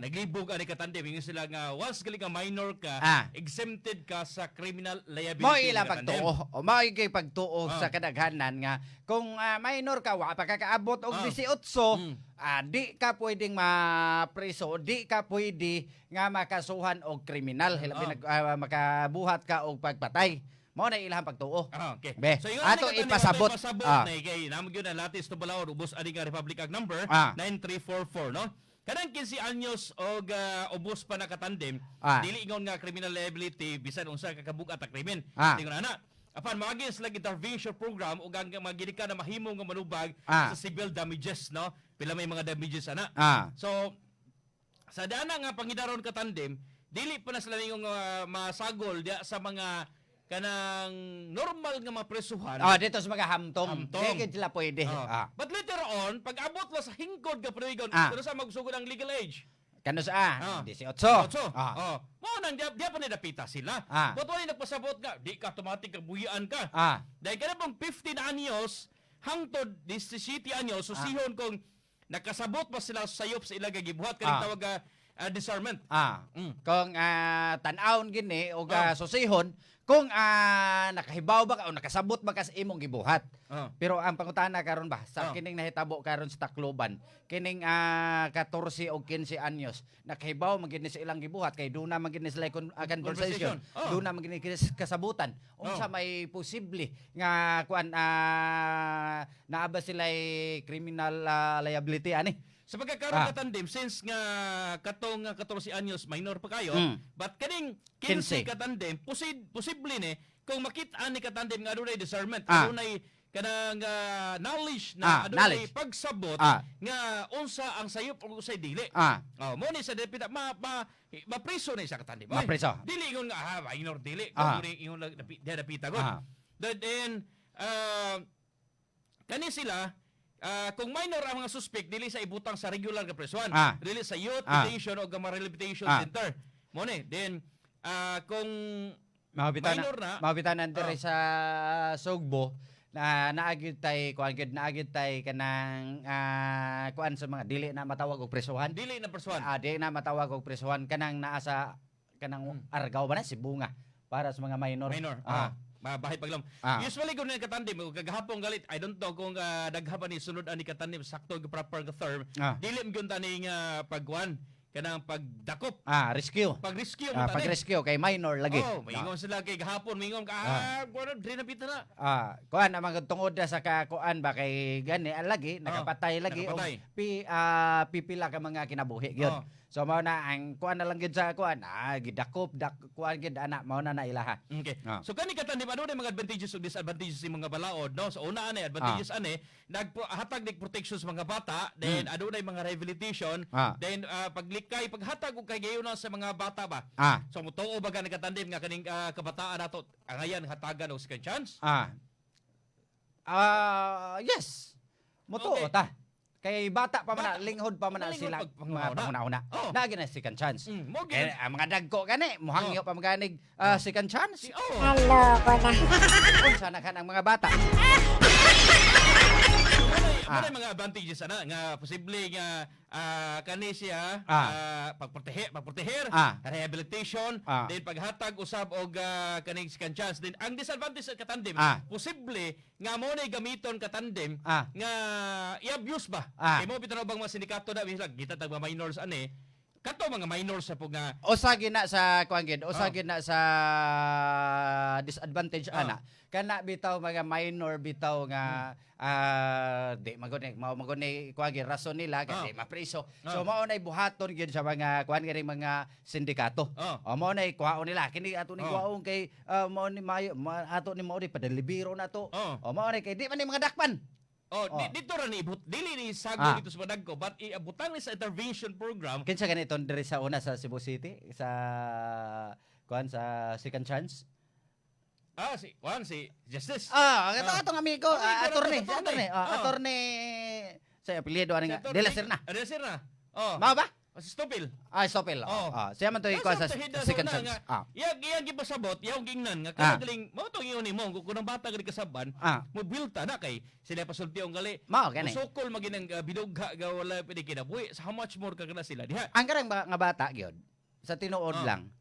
naglibog ani katande mingon sila nga once gali ka minor ka exempted ka sa criminal liability. Mo ila pagtuo o mao kay pagtuo sa kadaghanan nga kung minor ka wa pa kakaabot og 18 di ka pwedeng mapreso, di ka pwede nga makasuhan og kriminal hilabi makabuhat ka og pagpatay. Mao na ilahang pagtuo. Okay. Be, So yung ato ipasabot. na kay namon gyud ang latis to balaod ubos ani ka Republic Act number 9344 no. Kanang 15 anyos og ubos pa nakatandem, dili ingon nga criminal liability bisan unsa ka kabugat ta krimen. Tingon ana. Apan maagin sila intervention program ug ang magidika na mahimo nga manubag sa civil damages no. Pila may mga damages ana. So sa dana nga pangidaron ka tandem, dili pa na sila ngong masagol dia sa mga kanang normal nga mapresuhan. Dito sa mga hamtong. Hindi sila pwede. But later on, pag abot mo sa hingkod ka panigon, pero sa magsugod ang legal age. Kano sa 18. Mo nang dia pa ni dapita sila. But wala nagpasabot nga, di ka automatic kabuhian ka. Dahil kana pang 15 anyos hangtod 17 anyos susihon kung nakasabot pa sila sayop sa ilang gibuhat kaning tawag disarmament. Kung tan-awon gini o susihon kung nakahibaw ba ka o nakasabot ba ka sa imong gibuhat. Pero ang pangutana karon ba sa kining nahitabo karon sa Tacloban, kining 14 o 15 anyos, nakahibaw man gini sa ilang gibuhat kay do na man gini sila conversation. Do na man gini kasabutan. Unsa may posible nga kuan naaba sila criminal liability ani. Sa pagkakaroon ka tandem, since nga katong 14 anyos, minor pa kayo, but kaning 15 ka tandem, posible ni, kung makita ni ka tandem nga adunay discernment, adunay kanang knowledge na adunay pagsabot nga unsa ang sayop ug usay dili. Mo ni sa depita mapreso ni sa katandem. Mapreso. Dili ingon nga minor dili, kung ingon dapita gud. Then kani sila kung minor ang mga suspect dili sa ibutang sa regular nga presuhan, dili sa youth detention o gamma rehabilitation center. Mo ni then kung minor na mabitanan dire sa Sugbo na naagid tay kanang kuan sa mga dili na matawag og presuhan. Dili na presuhan. Dili na matawag og presuhan kanang naa sa kanang Argao ba na Sibunga para sa mga minor. Mabahay paglam. Usually kung nakatandem kagahapon galit, I don't know kung daghaban ni sunod ani katandem sakto proper nga term. Dili mo gyud tani nga pagkuan kanang pagdakop. Rescue. Pag-rescue mo tani. Pag-rescue kay minor lagi. Maingon sila kay gahapon, maingon ka kuan dre na pita na. Kuan ang mga tungod sa kuan ba kay gani lagi nakapatay lagi og pipila ka mga kinabuhi gyud. So mao na ang kuan na lang gid sa kuan, gidakop kuan gid ana mao na ilaha. Okay. So kani katandim ano mga advantages ug disadvantages sa mga balaod, no? So una ani advantages ani naghatag nig protection sa mga bata, then adunay mga rehabilitation, then paghatag og kagayonan sa mga bata ba. So mutuo ba ka nagatandim nga kaning kabataan nato angayan hatagan og second chance? Yes. Mutuo ta. Kay bata pa man linghod pa man sila mga panguna-una. Nagi na second chance. Ang mga dagko gani muhangyo pa maganig second chance. Hello ko na. Unsa na kanang mga bata? Ano mga advantages ana nga posible nga kani siya pagproteher, rehabilitation, then paghatag usab og kaning second chance. Then ang disadvantage sa katandem, posible nga mo na gamiton katandem nga i-abuse ba. Imo bitaw bang mga sindikato na bisag gitatag mga minors ani. Kato mga minors sa pug nga usagi na sa kuangid, usagi na sa disadvantage ana. Kana bitaw mga minor bitaw nga di maguni kuangid rason nila kasi mapriso. So mao nay buhaton gyud sa mga kuan nga mga sindikato. Mao nay kuhaon nila kini ato ni kuhaon kay mao ni mayo ato ni mao di padalibiro na to. Mao nay kay di man ni mga dakpan. Dito ra ni dili ni sago dito sa Badagko but iabutang ni sa intervention program. Kinsa ganito diri sa una sa Cebu City sa kuan sa second chance? Si Justice. Atong amigo, attorney sa apelyido aning De La Serna. De La Serna. Mao ba? Si Stopil. Stopil. Siya man to ikuha sa second chance. Iyang gipasabot, iyang gingnan nga kagaling mo tong ingon nimo kung ang bata gani kasaban, mo bilta na kay sila pasultiong gali. Mao gani. Sukol maginang binugha ga wala pwede kinabuhi. How much more ka kana sila diha? Ang karang nga bata gyud sa tinuod lang.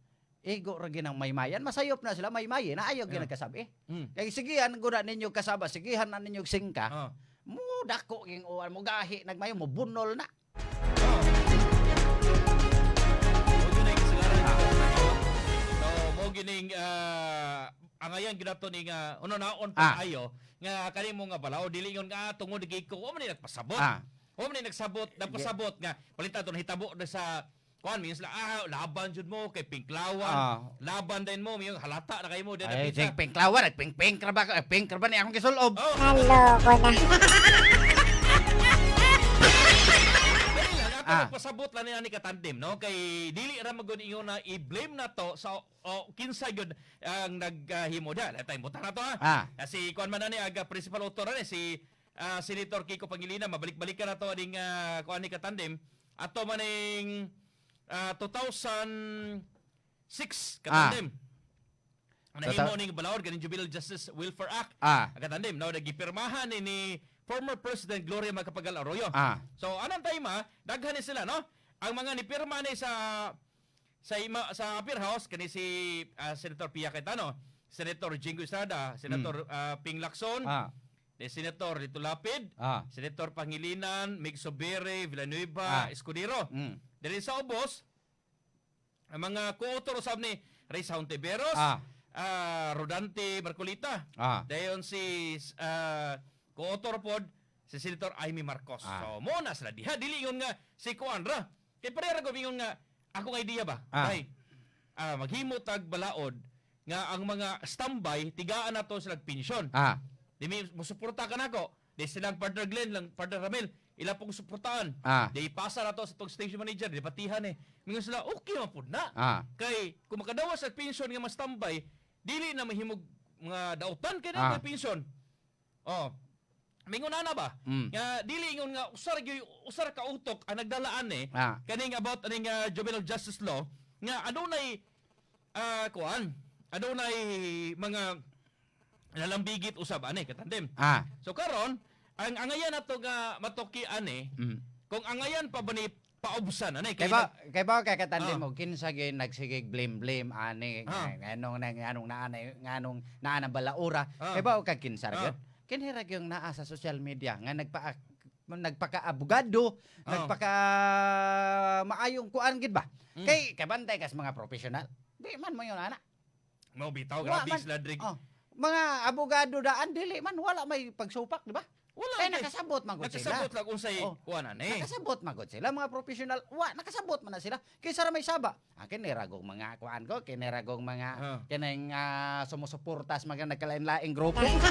Ego ra ginang maymayan, masayop na sila maymay na ayaw ginagkasabi. Kay sigihan gud ninyo kasaba, sigihan na ninyo singka. Mo dako ging uwan mo gahi nagmayo mo bunol na. Gining angayan ginato ni nga naon pa ayo nga kanimo nga balaw dili ngon nga tungod giko o man nagpasabot o man nagsabot nagpasabot nga palita to hitabo sa kuan means laban jud mo kay pinklawan laban din mo yung halata na kay mo din ay pinklawan nagpingping ka ba ni akong gisulob. Hello ko na. Pasabot lang ni katandem no kay dili ra magud ingon na i-blame na to sa kinsa gyud ang naghimo da tay muta na to si kuan man ni aga principal author ni si Senator Kiko Pangilinan mabalik-balikan na to aning kuan ni katandem ato maning 2006 katandem nahimo ning balaod ganing Juvenile Justice Welfare Act katandem now nagipirmahan ni former President Gloria Macapagal Arroyo. So anong time daghan ni sila no? Ang mga nipirma ni sa Upper House kani si Senator Pia Cayetano, Senator Jingo Estrada, Senator Ping Lacson, Senator Lito Lapid, Senator Pangilinan, Mig Sobere, Villanueva, Escudero. Dili sa ubos ang mga co-author usab ni Reyes Hontiveros, Rodante Marcolita. Dayon si co-author pod si Senator Amy Marcos. So mo na sila diha dili ingon nga si Kuandra. Kay parehara ko ingon nga akong idea ba? Ay maghimo tag balaod nga ang mga standby tigaan nato sila pensyon. Di mo suporta ka nako. Di silang partner Glenn lang partner Ramel ila pong suportahan. Di pasa nato sa tong station manager di patihan mingon sila okay man pud na. Kay kung makadawas sa pensyon nga mas standby dili na mahimog mga dautan kay na pensyon. Mingon na ba? Nga dili ingon nga usar ka utok ang nagdalaan kaning about aning juvenile justice law nga adunay adunay mga lalambigit usab ani katandem. So karon ang angayan nato nga matoki ani kung angayan pa ba ni paubsan ani kay ba katandem mo kinsa gyud nagsigig blame ani nganong naanang balaura kay ba kag kinsa gyud kinhira yung naa sa social media nga nagpaka-abogado, nagpaka-maayong kuan gid ba? Kay kabantay kas mga professional. Di man mo yun ana. Mo bitaw grabe sila drig. Mga abogado daan dili man wala may pagsupak, di ba? Wala. Kaya nakasabot man gud sila. Nakasabot lang unsay kuan ani. Nakasabot man gud sila mga professional. Nakasabot man na sila. Kaysa ra may saba. Kini ragong mga kuan ko, kini ragong mga kining sumusuportas mga nagkalain-laing grupo. Ang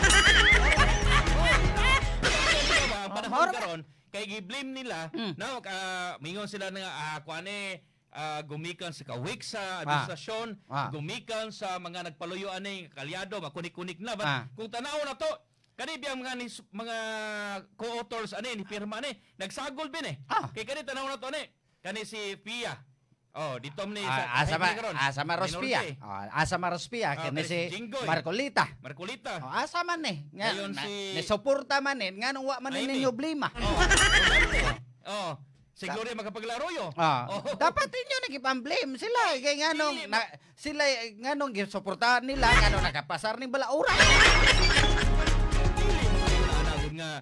panahon karon kay gi-blame nila na mingon sila nga kuane gumikan sa kawik sa administrasyon, gumikan sa mga nagpaluyo ani kalyado, makunik-kunik na ba. Kung tanaw na to, kani biyang mga co-authors ani ni pirma ani nagsagol bin kay kani tanaw na to ani kani si Pia. Oh, dito ni Asama Rospia. Asama Rospia kani si Marcolita. Asa man ni. Ngayon si suporta man ni nganong wa man ni problema. Si Gloria magkapaglaroyo. Dapat inyo nagipamblame sila kay nganong sila nganong gisuportahan nila nganong nakapasar ning balaura. Nga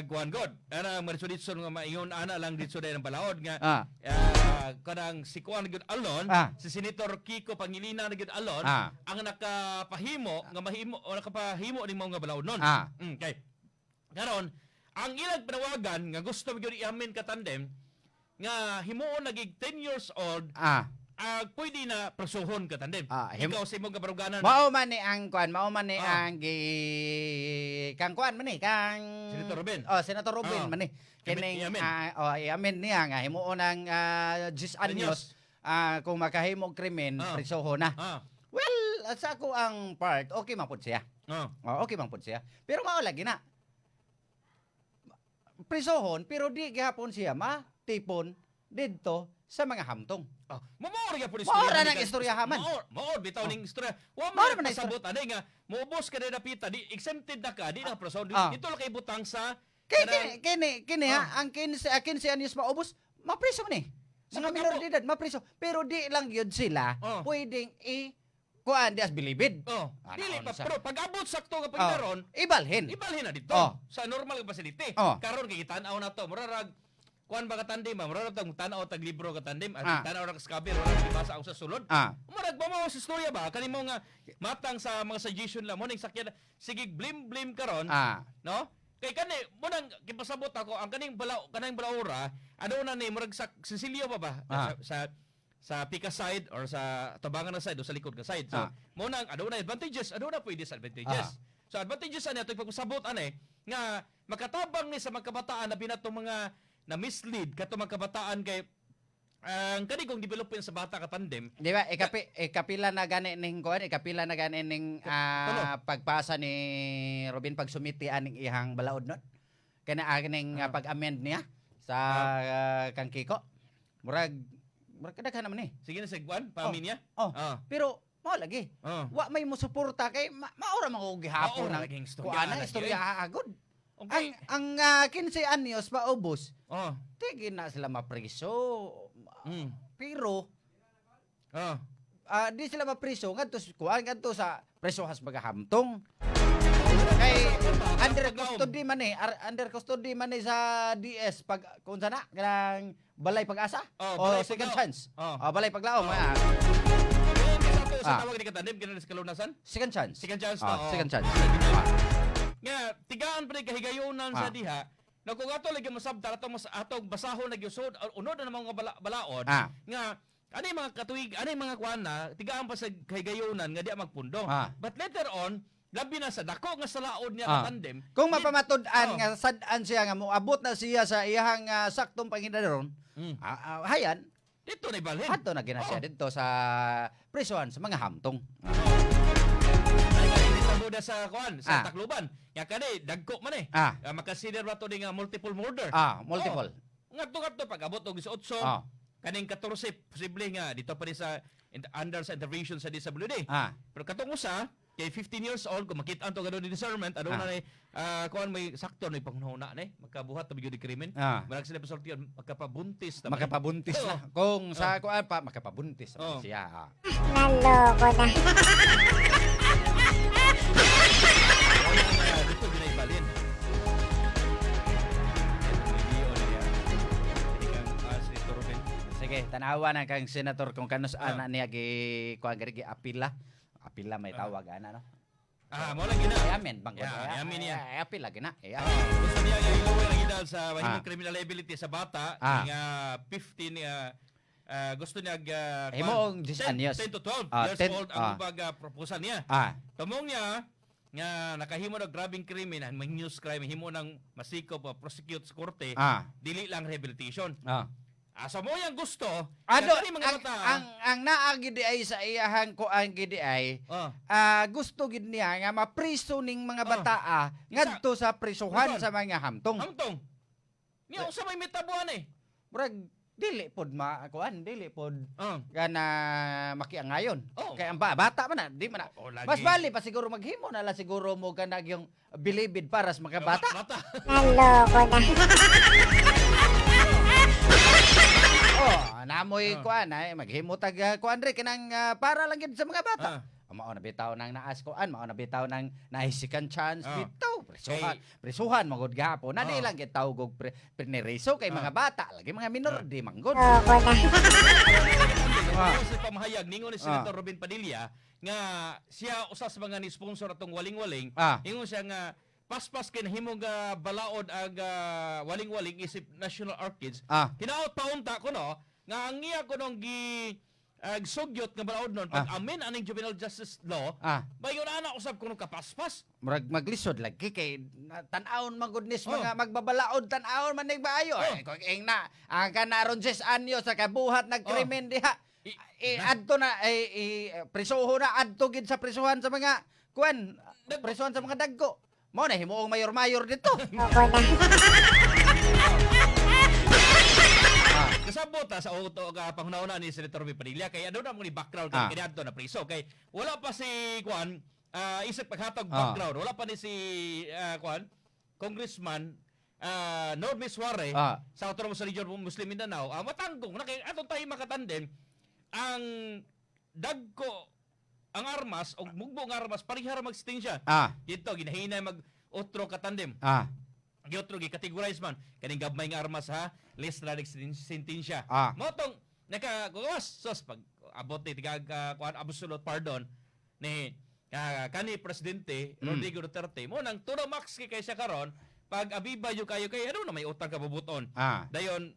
guan god ana marisuditson nga maingon ana lang ditso day ng balaod nga kanang si Kuan gud alon si Senator Kiko Pangilinan gud alon ang nakapahimo nga mahimo o nakapahimo ning mga balaod nun. Okay. Karon ang ilang panawagan nga gusto gyud iamin ka tandem nga himuon nagig 10 years old pwede na prasuhon ka tandem. Ikaw sa imong kabaruganan. Mao man ni ang kuan, mao man ni ang kang kuan man ni kang Senator Robin. Senator Robin man ni. Kining iamin niya nga himuon ang 10 anyos kung makahimo og krimen prisuhon na. Well, sa ako ang part, okay man pud siya. Okay man pud siya. Pero mao lagi na. Prisuhon pero di gihapon siya matipon didto sa mga hamtong. Maor gyud pud istorya. Maor nang istorya haman. Maor bitaw ning istorya. Wa man pasabot ani nga moubos ka na pita di exempted na ka di na prison dito lang kay butang sa kini ang 15 anyos maubos mapriso ni. Mga minor de edad mapriso pero di lang gyud sila pwedeng kuan di as bilibid. Dili pa pero pag-abot sakto nga pagdaron ibalhin na dito sa normal nga facility. Karon kay tan-aw na to murarag kuan ba ka tandem murarag tag tan-aw tag libro ka tandem at tan-aw ra ka skaber wala gibasa og sa sulod. Murag ba mo sa istorya ba kanimo nga matang sa mga suggestion lang mo ning sakyan sige blame karon no? Kay kani mo nang gipasabot ako ang kanang balaura aduna ni murag sa Cecilio pa ba sa Pika side or sa Tabangan na side o sa likod ka side. So, mo nang aduna advantages, aduna pwede sa advantages. So, advantages ani atong pagpasabot ani nga makatabang ni sa mga kabataan na binatong mga na mislead kato mga kabataan kay ang kani kong developin sa bata ka tandem. Di ba ikapila na gani ning kuan, ikapila na gani ning pagpasa ni Robin pagsumiti aning ihang balaod nun. Kana aning pag-amend niya sa kang Kiko. Murag kadaghan naman Sige na segwan, paminya. Pero mao lagi. Wa may mosuporta kay maura man gihapon ang kuan istorya agod. Okay. Ang 15 anyos paubos. Tigil na sila mapriso. Pero di sila mapriso ngadto kuan sa presohas magahamtong. Kay under custody man sa DS pag kung sana kanang balay pag-asa o second chance. Balay paglaom. Sa tawag ni katandem kinahanglan sa kalunasan? Second chance. Second chance. Nga tigaan pa kahigayonan sa diha. Na kung ato lagi masabtar atong basahon lagi usod unod na mga balaod nga ani mga katuig ani mga kuan na tigaan pa sa kahigayonan nga di magpundo. But later on labi na sa dako nga salaod niya tandem. Kung mapamatud-an nga sad-an siya nga moabot na siya sa iyang saktong panginaron, hayan dito na ibalhin. Ato na ginasya dito sa prisuhan sa mga hamtong. Buda sa kuan sa Tacloban. Ya kani dagko man makasider ba to ding multiple murder. Multiple. Ngadto pag-abot og 18. Kaning 14 posible nga dito pa rin sa under sa intervention sa disability. Pero katong usa kay 15 years old kung makita to gado ni discernment aduna ni kuan may sakto ni panghuna ni magkabuhat ta di krimen. Marag sila pasultiyon makapabuntis ta. Makapabuntis na. Kung sa kuan pa makapabuntis siya. Naloko na. Dito ginaibalin. Sige, tanawa na kang senator kung kanus ana niya gi kuan gi apila. Apila may tawag ana no. Mo lang gina. Amen bang ko. Amen niya. Apil lagi na. Gusto niya nga i-lower ang edad sa mahimong criminal liability sa bata. Nga 15 gusto niya himong 10 anyos. 10 to 12 years old ang proposal niya. Tumong niya nga nakahimo na grabing krimen, may news crime, himo ng masikop prosecute sa korte, dili lang rehabilitation. Sa mo yang gusto, mga bata, ang naagi di ay sa iyahang ko ang gidi ay gusto gid niya nga mapriso ning mga bata ngadto sa prisuhan sa mga hamtong. Hamtong. Niya usa may metabuan Murag dili pod dili pod kana makiangayon. Kay ang bata man di man mas bali pa siguro maghimo na la siguro mo kana yung bilibid para sa mga bata. Hello ko na. Namoy kuan maghimo tag kuan re kanang para lang gid sa mga bata. Mao na bitaw nang naas kuan, mao na bitaw nang naisikan chance bitaw prisuhan magud gahapon. Na di lang gid tawag og pineriso kay mga bata lagi mga minor di manggod. Sa pamahayag ningon ni Senator Robin Padilla nga siya usa sa mga ni-sponsor atong waling-waling, ingon siya nga paspas kay nahimong balaod ag waling-waling isip National Orchids. Hinaot paunta ko no nga ang iya ko nung sugyot nga balaod nun pag amin aning juvenile justice law bayon ana usab kuno kapaspas murag maglisod lagi kay tan-awon man goodness mga magbabalaod tan-awon man ning maayo kung ing na ang kanaron 6 anyo sa kabuhat nagkrimen diha adto na prisuho na adto gid sa prisuhan sa mga kuan prisuhan sa mga dagko mo na himuong mayor dito. Kasabot sa auto panghunahuna ni Senator Robin Padilla kay ano na mo ni background kay kaniadto na priso kay wala pa si kuan isip paghatag background wala pa ni si kuan Congressman Norby Suarez sa Autonomous Region Muslim Mindanao matanggong na kay atong tayo makatandem ang dagko ang armas o mugbo ang armas parihara mag-extinction dito ginahinay mag otro katandem Gyotro gi-categorize man kaning gabmay nga armas less na sentensya. Motong nakaguwas sos pag abot ni tigag kuan absolute pardon ni kani presidente Rodrigo Duterte mo nang tulo max kay siya karon pag abiba yo kayo kay ano na may utang ka bubuton. Dayon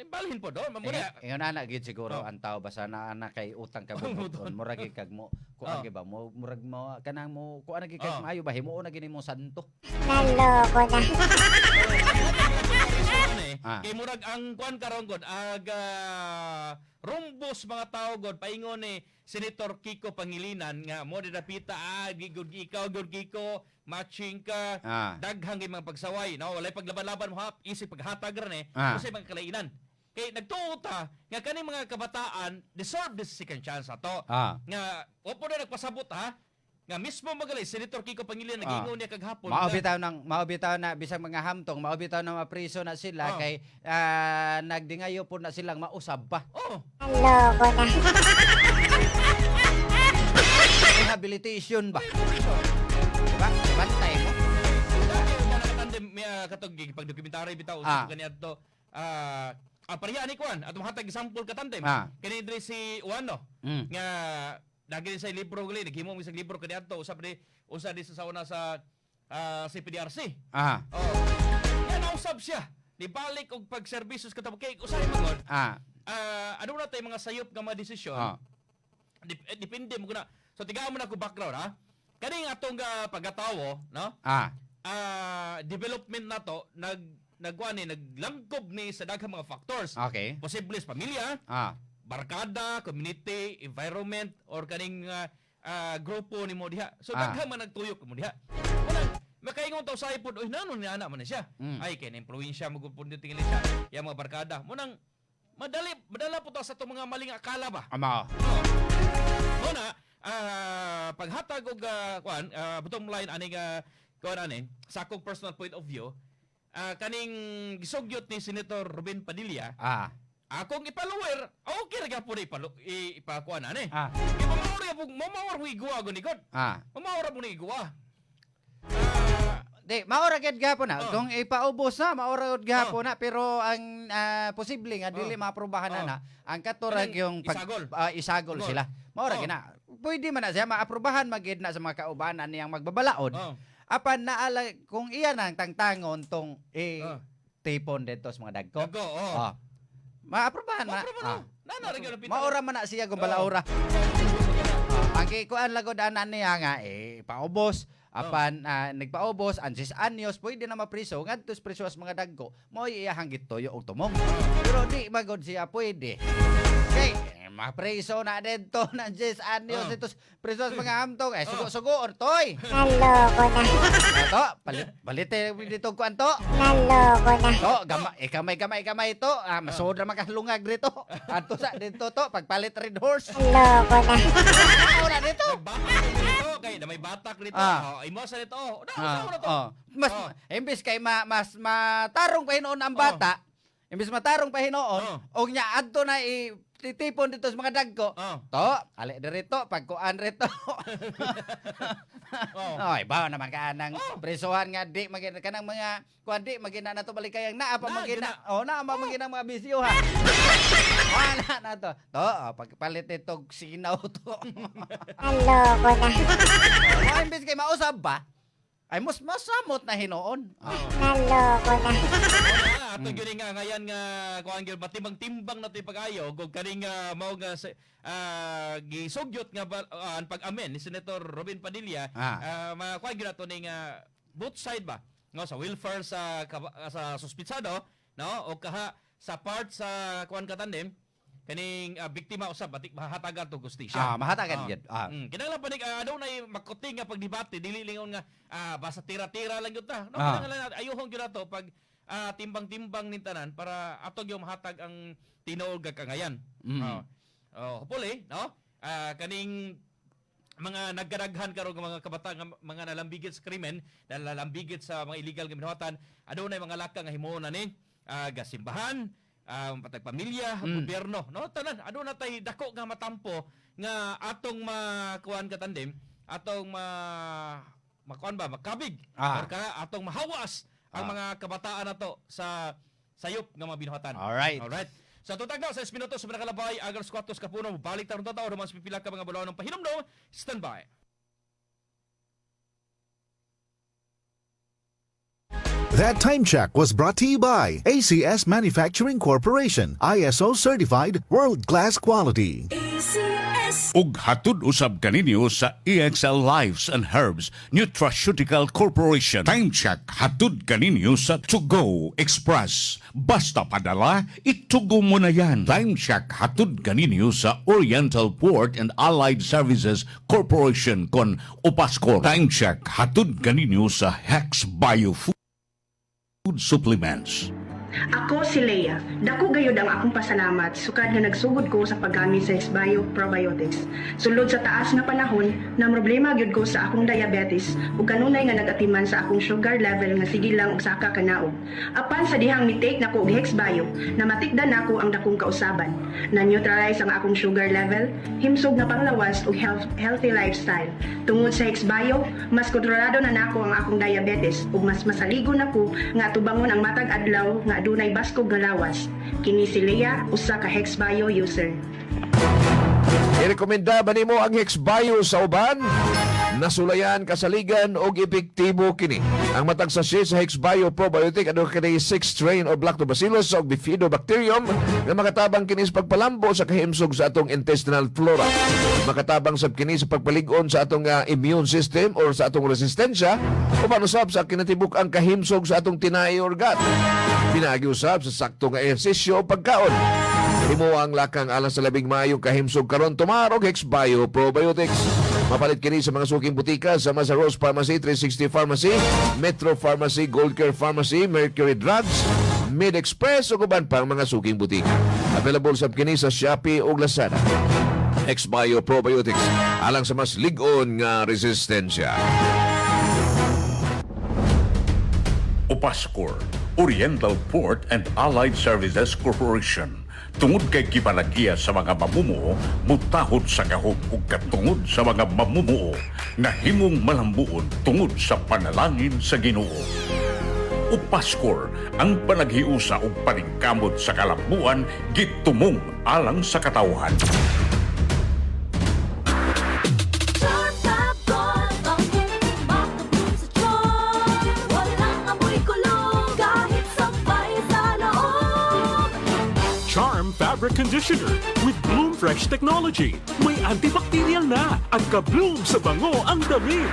balhin po doon mamuna. Ingon ana gid siguro ang tao basta na kay utang ka bubuton murag kag mo kuan ba mo murag mo kanang mo kuan gid kag maayo ba himuon na gini mo santo. Hello ko na. Kay murag ang kuan karon god rumbos mga tao god paingon ni Senator Kiko Pangilinan nga mo dapita gigod ikaw gud Kiko matching ka daghang mga pagsaway no walay paglaban-laban mo isip paghatag ran kasi mga kalainan kay nagtuota nga kani mga kabataan deserve this second chance ato nga opo na nagpasabot nga mismo magalay Senator Kiko Pangilinan nagingon niya kaghapon maobitaw na bisang mga hamtong maobitaw na mapriso na sila kay nagdingayo po na silang mausab pa. Hello ko na. Rehabilitation ba? Diba? Bantay mo. Katog pag dokumentary bitaw usab kaniadto pareha ni kuan atong hatag example katandem kani diri si Uano nga dagin sa libro gali naghimo isang libro kaniadto usab di usa di sa sauna sa CPDRC. Yan usab siya nibalik og pagserbisyos katong kay usahay magod. Ano na tay mga sayop nga mga desisyon. Depende mo na. So tigaan mo na ko background Kaning atong pagatawo no? Development nato naglangkob ni sa daghang mga factors. Posible sa pamilya, barkada, community, environment or kaning grupo ni mo diha. So daghang man nagtuyok mo diha. Makaingon taw sa ipod, oy nanon ni ana man siya. Ay kay ning probinsya magupon tingin siya. Ya mga barkada mo nang madala po ta sa itong mga maling akala ba? Una, paghatag og bottom line aning sa akong personal point of view, kaning gisugyot ni Senator Robin Padilla, akong ipalower, okay ra gyapon ipakuan ani. Mamawar mo igwa gunigod. Mamawar mo ni igwa. Di, maura gid gapon na. Kung ipaubos na, maura gid gapon na. Pero ang posible nga dili maaprobahan na ang katurag yung isagol sila. Maura gid na. pwede man na siya maaprobahan magid na sa mga kaubanan niyang magbabalaod. Apan naala kung iya nang tangtangon tong tipon dito sa mga dagko. Maaprobahan man. Maura man na siya kung balaura. Ang kuan lagod anan niya nga paubos. Apan nagpaubos ansis anyos pwede na mapriso ngadtos priso sa mga dagko mo iyahang gitoyo og tumong. Pero di magod siya pwede. Okay, mapriso na dito na 10 anyos ito priso sa mga amtong sugo-sugo ortoy. Naloko na. To, palit dito kuan to. Naloko na. To, gamay to. Masod na makahlungag dito. Adto sa dito to pagpalit red horse. Naloko na. Ora dito. Kay na may batak dito. Imo sa dito. Mas imbis kay mas matarong pa hinoon ang bata. Imbis matarong pa hinoon, og nya adto na titipon dito sa mga dagko. To, ali dirito pagkuan rito. Oy, bawo naman ka nang presohan nga di magina kanang mga kuan di magina na to balikayang naa pa magina. Naa pa magina mga bisyo ha. Wala na to. To, pagpalit ito sinaw to. Naloko na. Imbis kay mausab ba? Ay mas masamot na hinoon. Naloko na. Ato gyud nga ngayan nga kuan gyud matimbang-timbang nato pag-ayo ug kaning mao nga gisugyot nga ang pag-amen ni Senator Robin Padilla. Kuan gyud nato ning both side ba no sa welfare sa suspitsado no o kaha sa part sa kuan katandem kaning biktima usab batik mahatagan to gustisya. Mahatagan gyud. Kinahanglan pa ning adunay makuting nga pagdebate dili lingon nga basta tira-tira lang gyud ta. No kinahanglan ayuhon gyud nato pag timbang-timbang nin tanan para atog yung mahatag ang tinuod nga kangayan. Hopefully, no? Kaning mga nagkaraghan karon nga mga kabataan mga nalambigit sa krimen, nalambigit sa mga illegal nga binuhatan, adunay mga laka nga himuon ani gasimbahan, patag pamilya, gobyerno, no? Tanan aduna tay dako nga matampo nga atong makuan katandem, atong makuan ba makabig, or atong mahawas ang mga kabataan nato sa sayop nga mga binuhatan. Alright. Sa tutag na sa 6 minutos sa Pinakalabay, Agos 4 kapuno, balik tarong tao, romans pipila ka mga bulaw ng pahinumdom, stand by. That time check was brought to you by ACS Manufacturing Corporation, ISO certified world-class quality. Ug hatud usab kaninyo sa EXL Lives and Herbs Nutraceutical Corporation. Time check hatud kaninyo sa To Go Express. Basta padala, itugo mo na yan. Time check hatud kaninyo sa Oriental Port and Allied Services Corporation kon Upascor. Time check hatud kaninyo sa Hex Biofood Supplements. Ako si Leia. Dako gayud ang akong pasalamat sukad nga nagsugod ko sa paggamit sa Xbio Probiotics. Sulod sa taas nga panahon, na problema gyud ko sa akong diabetes ug kanunay nga nagatiman sa akong sugar level nga sige lang og saka ka naog. Apan sa dihang ni-take nako og Xbio, namatikdan nako ang dakong kausaban. Na-neutralize ang akong sugar level, himsog na panglawas og healthy lifestyle. Tungod sa Xbio, mas kontrolado na nako ang akong diabetes ug mas masaligo nako nga tubangon ang matag adlaw nga adunay baskog nga lawas. Kini si Leia, usa ka Hexbio user. Irekomenda ba nimo ang Hexbio sa uban? Nasulayan, kasaligan o epektibo kini. Ang matag sachet sa Hexbio Probiotic ano kini 6 strain of Lactobacillus o Bifidobacterium nga makatabang kini sa pagpalambo sa kahimsog sa atong intestinal flora. Makatabang sab kini sa pagpalig-on sa atong immune system or sa atong resistensya o panusab sa kinatibuk ang kahimsog sa atong tinai organ. Pinagi usab sa sakto nga ehersisyo o pagkaon. Himo ang lakang alang sa labing maayong kahimsog karon tumarog Hexbio Probiotics. Mapalit kini sa mga suking butika sa Rose Pharmacy, 360 Pharmacy, Metro Pharmacy, Gold Care Pharmacy, Mercury Drugs, Mid Express o guban pang mga suking butika. Available sab kini sa Shopee ug Lazada. Hexbio Probiotics alang sa mas lig-on nga resistensya. Upascor, Oriental Port and Allied Services Corporation. Tungod kay kipalagiya sa mga mamumuo, mutahod sa gahom ug katungod sa mga mamumuo na himong malambuon tungod sa panalangin sa Ginoo. Upascor, ang panaghiusa ug paningkamot sa kalambuan gitumong alang sa katawhan. Fabric Conditioner with Bloom Fresh Technology. May antibacterial na at ka-bloom sa bango ang damit.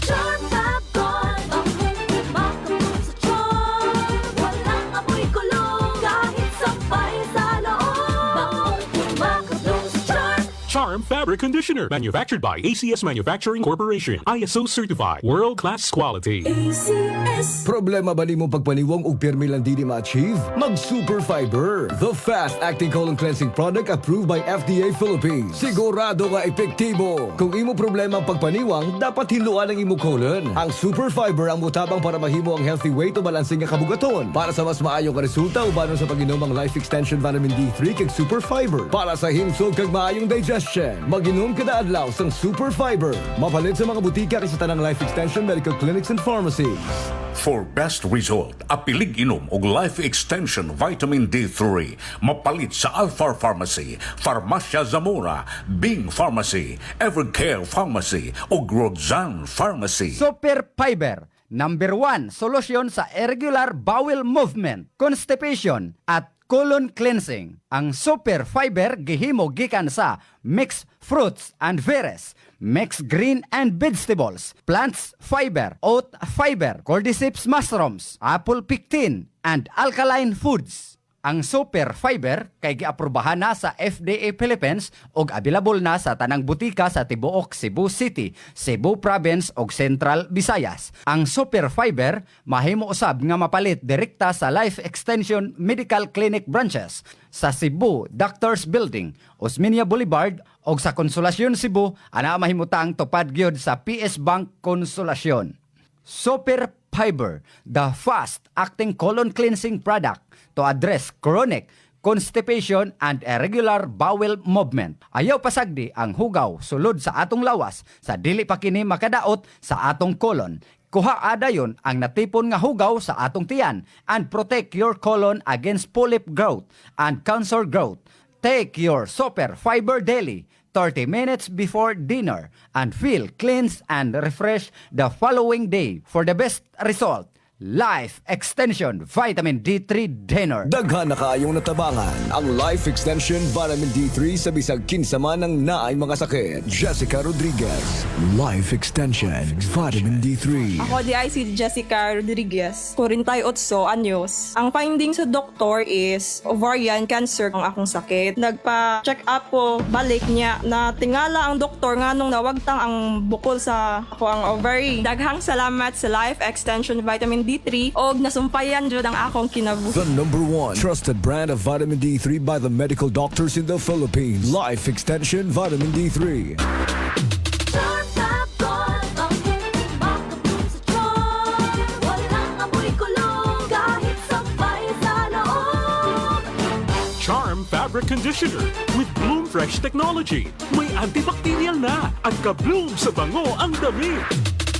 Charm Fab Gold, ang hindi makabloom sa charm. Walang amoy kulong kahit sampay sa loob. Bangong makabloom sa charm. Charm Fabric Conditioner, manufactured by ACS Manufacturing Corporation. ISO certified, world-class quality. ACS. Problema ba ni mo pagpaniwang ug pirmi lang di ma-achieve? Mag Super Fiber, the fast-acting colon cleansing product approved by FDA Philippines. Sigurado nga epektibo. Kung imo problema ang pagpaniwang, dapat hiluan ang imo colon. Ang Super Fiber ang mutabang para mahimo ang healthy weight o balansing nga kabugaton. Para sa mas maayong resulta ubanon sa pag-inom ang Life Extension Vitamin D3 kag Super Fiber. Para sa himsog kag maayong digestion, mag-inom kada adlaw sang Super Fiber. Mapalit sa mga butika kay sa tanang Life Extension Medical Clinics and Pharmacies. For best result, apilig inom og Life Extension Vitamin D3 mapalit sa Alpha Pharmacy, Farmacia Zamora, Bing Pharmacy, Evercare Pharmacy ug Rodzan Pharmacy. Super Fiber, number 1 solusyon sa irregular bowel movement, constipation at colon cleansing. Ang Super Fiber gihimo gikan sa mixed fruits and berries, mixed green and vegetables, plants fiber, oat fiber, cordyceps mushrooms, apple pectin, and alkaline foods. Ang Super Fiber kay giaprobahan na sa FDA Philippines ug available na sa tanang butika sa tibuok Cebu City, Cebu Province ug Central Visayas. Ang Super Fiber mahimo usab nga mapalit direkta sa Life Extension Medical Clinic branches sa Cebu Doctors Building, Osmeña Boulevard ug sa Consolacion Cebu ana mahimutang tupad gyud sa PS Bank Consolacion. Super Fiber, the fast-acting colon cleansing product to address chronic constipation and irregular bowel movement. Ayaw pasagdi ang hugaw sulod sa atong lawas sa dili pa kini makadaot sa atong colon. Kuha adayon ang natipon nga hugaw sa atong tiyan and protect your colon against polyp growth and cancer growth. Take your Super Fiber daily 30 minutes before dinner and feel cleansed and refreshed the following day. For the best result, Life Extension Vitamin D3 Dinner. Daghan na kaayong natabangan ang Life Extension Vitamin D3 sa bisag kinsa man ang naay mga sakit. Jessica Rodriguez, Life Extension Vitamin D3. Ako di ay si Jessica Rodriguez, 48 anyos. Ang finding sa doktor is ovarian cancer ang akong sakit. Nagpa-check up ko balik niya na tingala ang doktor nganong nawagtang ang bukol sa ako ang ovary. Daghang salamat sa Life Extension Vitamin D3 og nasumpayan jud ang akong kinabuhi. The #1 trusted brand of vitamin D3 by the medical doctors in the Philippines. Life Extension Vitamin D3. Charm Fab Gold, ang hindi makabloom sa charm. Walang amoy kulong kahit sampay sa loob. Charm Fabric Conditioner with Bloom Fresh Technology. May antibacterial na at ka-bloom sa bango ang damit.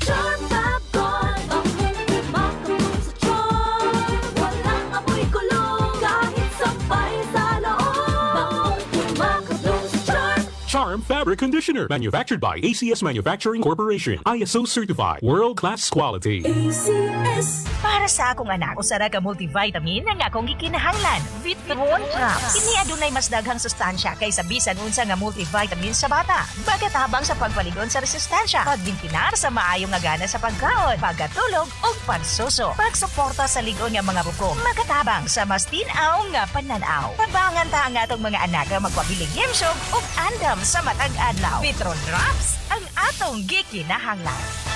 Charm Fab Gold, ang hindi makabloom sa charm. Walang amoy kulong kahit sampay sa loob. Bangong makabloom sa charm. Charm Fabric Conditioner, manufactured by ACS Manufacturing Corporation. ISO certified, world-class quality. ACS. Para sa akong anak, usara ka multivitamin ang akong gikinahanglan. Vitron Drops. Kini adunay mas daghang sustansya kaysa bisan unsa nga multivitamin sa bata. Pagkatabang sa pagpaligon sa resistensya, paggintinar sa maayong nga gana sa pagkaon, pagkatulog ug pagsuso, pagsuporta sa ligon nga mga buko, makatabang sa mas tinaw nga pananaw. Tabangan ta ang atong mga anak nga magpabilig himsog ug andam sa matag adlaw. Vitron Drops ang atong gikinahanglan.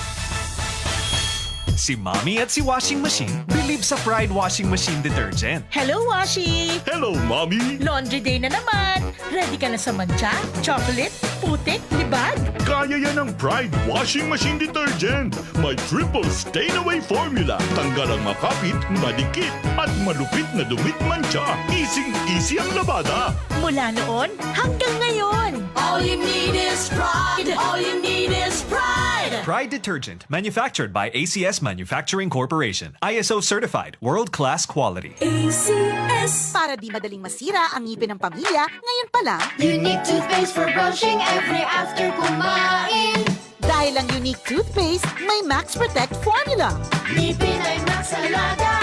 Si Mommy at si Washing Machine believe sa Pride Washing Machine Detergent. Hello, Washi! Hello, Mommy! Laundry day na naman! Ready ka na sa mancha, chocolate, putik, libag? Kaya yan ang Pride Washing Machine Detergent. May triple stain-away formula. Tanggal ang makapit, madikit, at malupit na dumit mancha. Easy ang labada. Mula noon hanggang ngayon. All you need is pride. All you need is pride. Pride Detergent, manufactured by ACS Manufacturing Corporation. ISO certified, world-class quality. ACS. Para di madaling masira ang ngipin ng pamilya, ngayon pa lang. Unique toothpaste for brushing every after kumain. Dahil ang unique toothpaste, may Max Protect formula. Ngipin ay Max Alaga.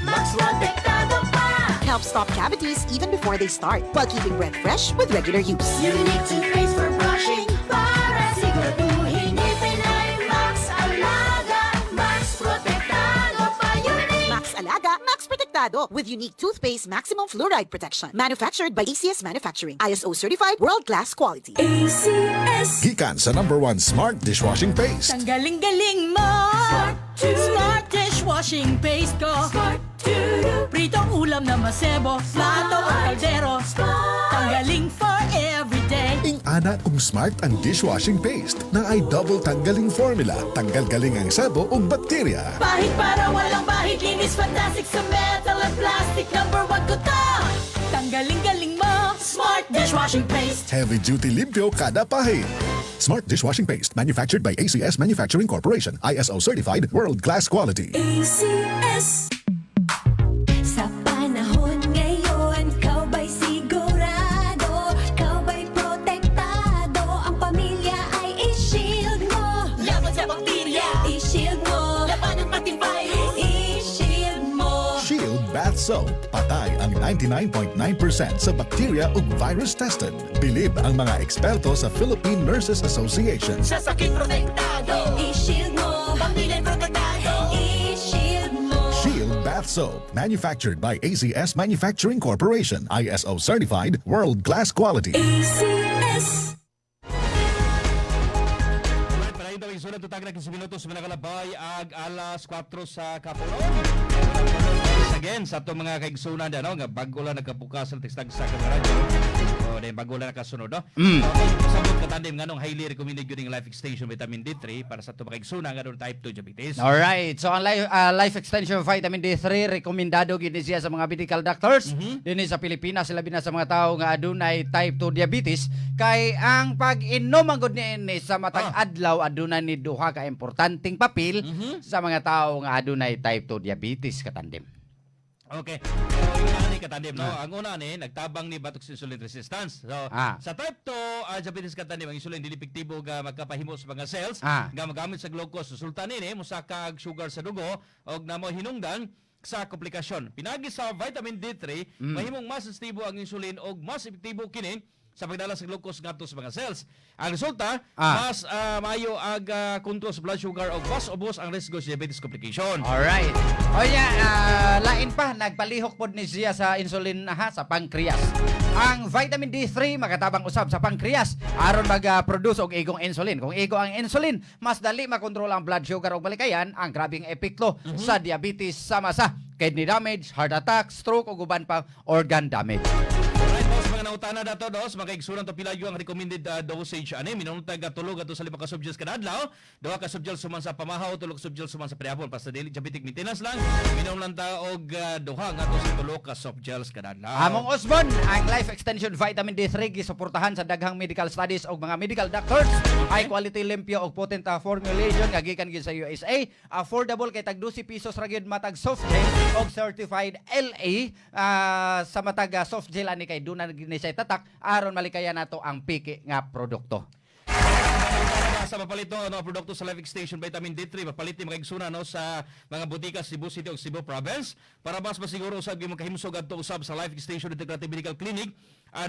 Max Protektado pa. Helps stop cavities even before they start, while keeping breath fresh with regular use. Unique toothpaste for brushing para siguraduhin ngipin ay Max Alaga, Max Protektado pa unique. Max Alaga, Max Protektado with unique toothpaste maximum fluoride protection. Manufactured by ACS Manufacturing. ISO certified world-class quality. ACS. Gikan sa #1 Smart Dishwashing Paste. Ang galing-galing mo. Smart dishwashing paste ko. Pritong ulam na masebo, plato o kaldero. Tanggaling for everyday. Ing-ana kung smart ang dishwashing paste na ay double tanggaling formula. Tanggal galing ang sebo o bakterya. Bahid para walang bahid, linis fantastic sa metal at plastic. #1 ko to. Tanggaling-galing mo. Smart dishwashing paste. Heavy duty limpyo kada pahid. Smart Dishwashing Paste, manufactured by ACS Manufacturing Corporation. ISO certified world-class quality. ACS. Sa panahon ngayon, kau ba'y sigurado? Kau ba'y protektado? Ang pamilya ay i-shield mo. Laban sa bakterya. I-shield mo. Laban ng pati virus. I-shield mo. Shield Bath Soap. Patay ang 99.9% sa bacteria ug virus tested. Bilib ang mga eksperto sa Philippine Nurses Association. Sa sakit protektado. I-shield mo. Pamilya protektado. I-shield mo. Shield Bath Soap, manufactured by ACS Manufacturing Corporation. ISO certified world-class quality. ACS. Para ito ay sulat tutag na 15 minutos manakalabay ag alas 4 sa kapunon. Again, sa itong mga kaigsunan nga bago lang nagkabukas ng tagstag sa radyo. O, dahil bago lang nakasunod, no? Sabot katandem nga nung highly recommended yun yung Life Extension Vitamin D3 para sa itong mga kaigsunan nga nung type 2 diabetes. Alright, so ang Life Extension Vitamin D3 rekomendado gid siya sa mga medical doctors dinhi sa Pilipinas, labi na sa mga tao nga adunay type 2 diabetes kay ang pag-inom ang gud ni sa matag adlaw adunay ni duha ka importanteng papel sa mga tao nga adunay type 2 diabetes katandem. Okay. So, yung una ni katandem, no? Ang una ni, nagtabang ni batok sa insulin resistance. So, sa type 2 diabetes katandem, ang insulin dili epektibo nga magkapahimo sa mga cells nga magamit sa glucose. Resulta nini, musaka og sugar sa dugo og namo hinungdan sa komplikasyon. Pinagi sa vitamin D3, mahimong mas sensitibo ang insulin og mas epektibo kini sa pagdala sa glucose ngadto sa mga cells. Ang resulta, mas maayo ag control sa blood sugar o mas ubos ang risgo sa diabetes complication. Alright. O lain pa, nagpalihok pod ni siya sa insulin sa pancreas. Ang vitamin D3 makatabang usab sa pancreas aron mag-produce og igong insulin. Kung igo ang insulin, mas dali makontrol ang blood sugar og balikayan ang grabing epekto sa diabetes sa masa. Kidney damage, heart attack, stroke o guban pa organ damage. Mga nautana dato dos makaigsunan to pila yung recommended dosage ani minuntag tulog ato sa 5 ka subgels kada adlaw, 2 ka subgels suman sa pamahaw, 3 ka subgels suman sa prehapon para sa daily diabetic maintenance lang. Minumlan ta og 2 nga to sa 3 ka subgels kada adlaw. Among Osbon, ang Life Extension Vitamin D3 gisuportahan sa daghang medical studies og mga medical doctors. High quality limpyo og potent formulation nga gikan gid sa USA. Affordable kay tag 12 pesos ra gyud matag soft gel og certified LA sa matag soft gel ani kay dunan ni sa tatak aron malikayan nato ang piki nga produkto. Sa mapalit no produkto sa Life Extension Vitamin D3 mapalit ni makaigsunan no sa mga butika sa Cebu City ug Cebu Province para mas masiguro usab gyud makahimsog adto usab sa Life Extension Integrated Medical Clinic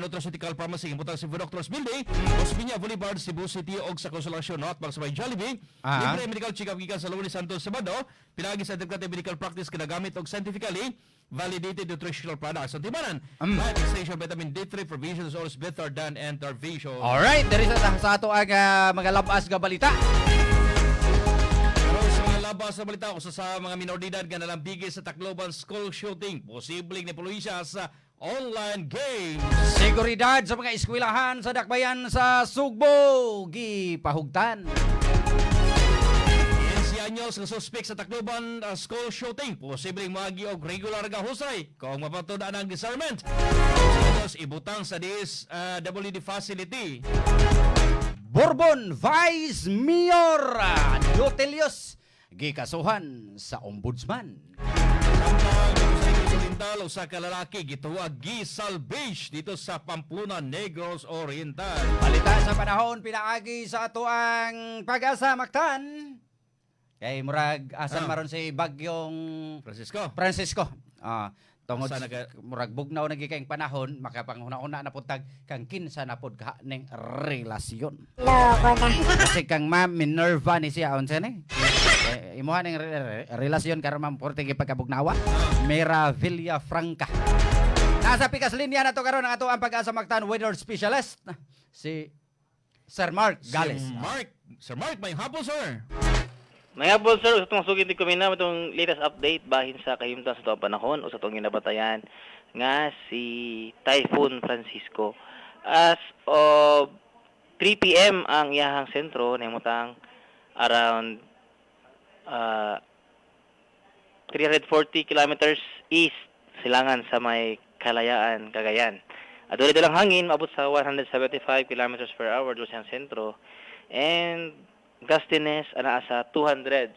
Nutraceutical Pharmacy butang Cebu Doctors Building, Ospinia Boulevard, Cebu City og sa Consolacion no at sa may Jollibee. Libre medical check-up gikan sa Lunes Santos Sabado, pinagi sa Integrated Medical Practice kinagamit og scientifically validated nutritional products. So, timanan, Life Extension Vitamin D3 provision is always better than intervention. Alright, there is sa ato ang mga labas nga balita. Pero sa mga labas na balita, usa sa mga minoridad nga nalambigi sa Tacloban school shooting, posibleng napuluy siya sa online games. Seguridad sa mga eskwelahan sa Dakbayan sa Sugbo, gipahugtan. Anyos nga suspect sa Tacloban school shooting, posibleng magi og regular nga husay kung mapatudan ang disarmament. Anyos ibutang sa DSWD facility. Bourbon Vice Mayor Dotelios gikasuhan sa ombudsman. Oriental usa ka lalaki gituwag gisalvage dito sa Pamplona, Negros Oriental. Balita sa panahon pinaagi sa ato ang Pag-asa Mactan. Kay murag asan maron si Bagyong Francisco. Tungod Sa naga- murag bugnaw na gikay panahon, makapanghuna-una na puntag kang kinsa na pud ka ning relasyon. Loko na. Kasi kang Ma'am Minerva ni siya unsa ni? Imuha ning relasyon karon Ma'am porte gipagkabugnawa. Mira Villafranca. Nasa pikas linya na to karon ang ato ang pag-asa magtan weather specialist si Sir Mark Gales. Sir Mark, may hapon, sir. May hapon, sir. Sa itong sugid ko mina itong latest update bahin sa kahimtang sa itong panahon o sa itong ginabatayan nga si Typhoon Francisco. As of 3 p.m. ang iyahang sentro na imutang around 340 kilometers east silangan sa may Kalayaan, Cagayan. At ulit dalang hangin, maabot sa 175 kilometers per hour doon sa sentro. And gustiness ana sa 215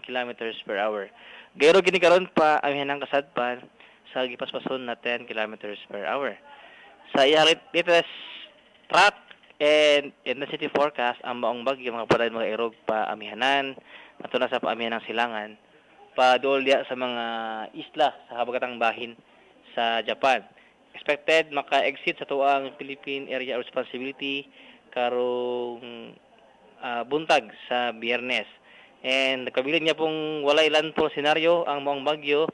kilometers per hour. Gayro gini karon pa ang hinang kasadpan sa gipaspason na 10 kilometers per hour. Sa iya latest track and intensity forecast ang maong bagyo mga padayon mga erog pa amihanan ato na sa paamihan ng silangan pa diya sa mga isla sa habagatang bahin sa Japan. Expected maka-exit sa tuang Philippine Area of Responsibility karong buntag sa Biyernes. And nakabilin niya pong walay landfall scenario ang maong bagyo